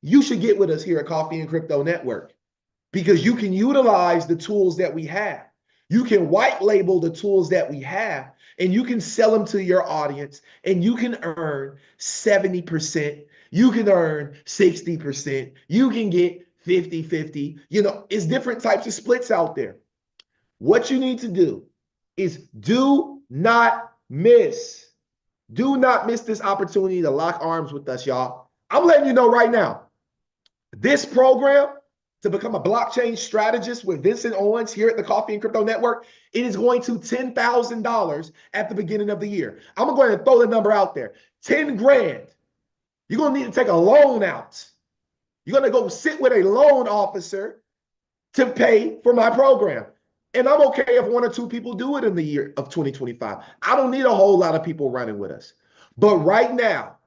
you should get with us here at Coffee and Crypto Network, because you can utilize the tools that we have. You can white label the tools that we have, and you can sell them to your audience, and you can earn 70%. You can earn 60%. You can get 50-50. It's different types of splits out there. What you need to do is do not miss this opportunity to lock arms with us, y'all. I'm letting you know right now, this program to become a blockchain strategist with Vincent Owens here at the Coffee and Crypto Network, it is going to $10,000 at the beginning of the year. I'm going to throw the number out there, 10 grand. You're going to need to take a loan out You're going to go sit with a loan officer to pay for my program. And I'm okay if 1 or 2 people do it in the year of 2025. I don't need a whole lot of people running with us. But right now,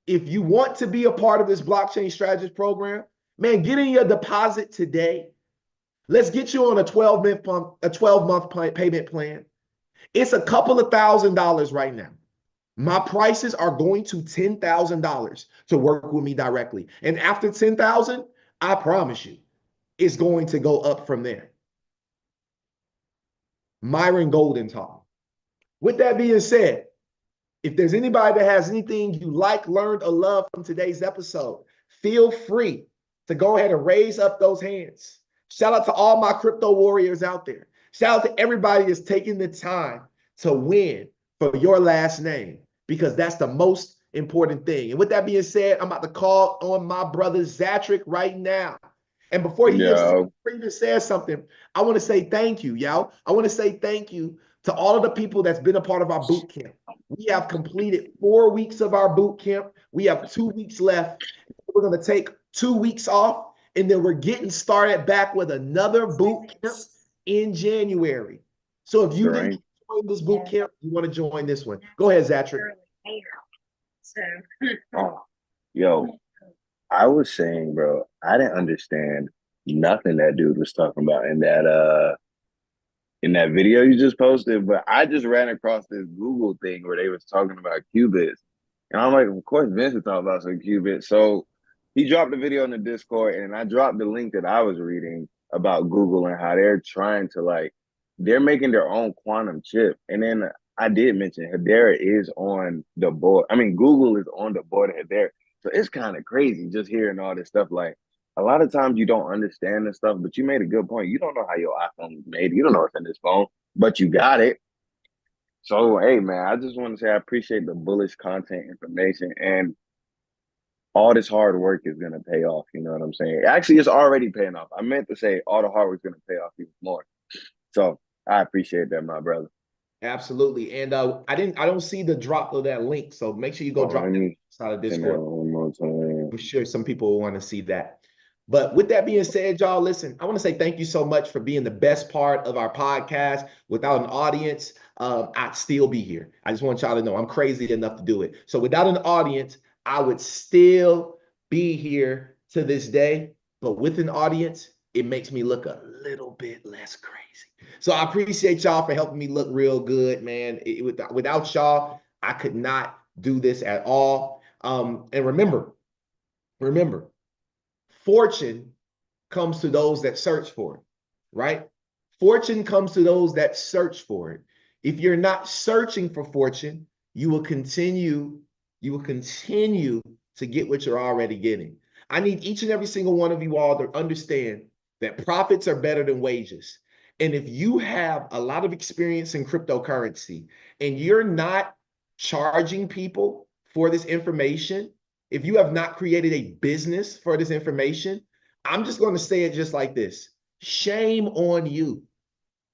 if you want to be a part of this blockchain strategist program, man, get in your deposit today. Let's get you on a 12-month payment plan. It's a couple of $1,000s right now. My prices are going to $10,000 to work with me directly. And after 10,000, I promise you, it's going to go up from there. Myron Goldenthal. With that being said, if there's anybody that has anything you like, learned, or love from today's episode, feel free to go ahead and raise up those hands. Shout out to all my crypto warriors out there. Shout out to everybody that's taking the time to win for your last name, because that's the most important thing. And with that being said, I'm about to call on my brother Zatrick right now. And before he even says something, I want to say thank you, y'all. I want to say thank you to all of the people that's been a part of our boot camp. We have completed 4 weeks of our boot camp. We have 2 weeks left. We're going to take 2 weeks off, and then we're getting started back with another boot camp in January. So if you didn't join this boot camp, you want to join this one. Go ahead, Zatrick. Yo, I was saying, bro, I didn't understand nothing that dude was talking about in that video you just posted, but I just ran across this Google thing where they was talking about qubits. And I'm like, of course, Vince is talking about some qubits. So he dropped a video in the Discord, and I dropped the link that I was reading about Google and how they're trying to, they're making their own quantum chip. And then I did mention Hedera is on the board. I mean, Google is on the board of Hedera. So it's kind of crazy just hearing all this stuff. Like, a lot of times you don't understand this stuff, but you made a good point. You don't know how your iPhone was made. You don't know what's in this phone, but you got it. So, hey, man, I just want to say I appreciate the bullish content information, and all this hard work is going to pay off. You know what I'm saying? Actually, it's already paying off. I meant to say all the hard work is going to pay off even more. So I appreciate that, my brother. Absolutely. And I don't see the drop of that link. So make sure you go drop that inside of Discord. One more time. For sure, some people will want to see that. But with that being said, y'all, listen, I want to say thank you so much for being the best part of our podcast. Without an audience, I'd still be here. I just want y'all to know I'm crazy enough to do it. So without an audience, I would still be here to this day. But with an audience, it makes me look a little bit less crazy. So I appreciate y'all for helping me look real good, man. Without y'all, I could not do this at all. And remember, fortune comes to those that search for it, right? Fortune comes to those that search for it. If you're not searching for fortune, you will continue to get what you're already getting. I need each and every single one of you all to understand that profits are better than wages. And if you have a lot of experience in cryptocurrency and you're not charging people for this information, if you have not created a business for this information, I'm just going to say it just like this. Shame on you.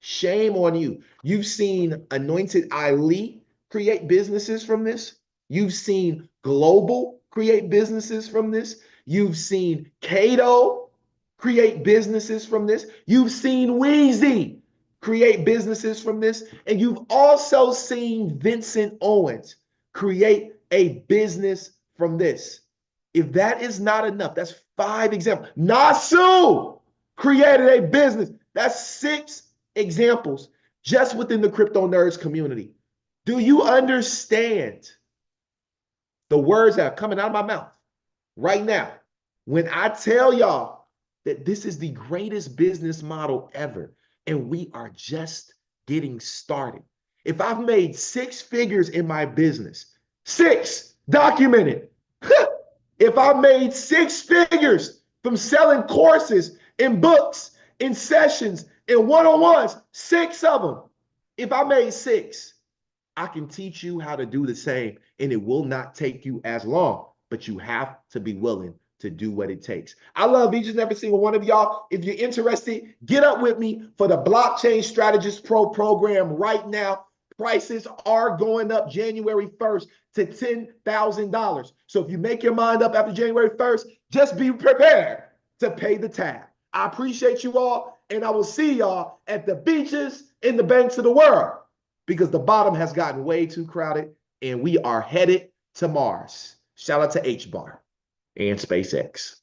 Shame on you. You've seen Anointed Ali create businesses from this. You've seen Global create businesses from this. You've seen Cato create businesses from this. You've seen Wheezy create businesses from this. And you've also seen Vincent Owens create a business from this. If that is not enough, that's 5 examples. Nasu created a business. That's 6 examples just within the crypto nerds community. Do you understand the words that are coming out of my mouth right now when I tell y'all that this is the greatest business model ever and we are just getting started? If I've made 6 figures in my business, 6 documented, if I made 6 figures from selling courses and books and sessions and one-on-ones, 6 of them, if I made 6, I can teach you how to do the same, and it will not take you as long, but you have to be willing to do what it takes. I love each and every single one of y'all. If you're interested, get up with me for the Blockchain Strategist Pro program right now. Prices are going up January 1st. to $10,000. So if you make your mind up after January 1st, just be prepared to pay the tab. I appreciate you all, and I will see y'all at the beaches in the banks of the world, because the bottom has gotten way too crowded and we are headed to Mars. Shout out to H-Bar and SpaceX.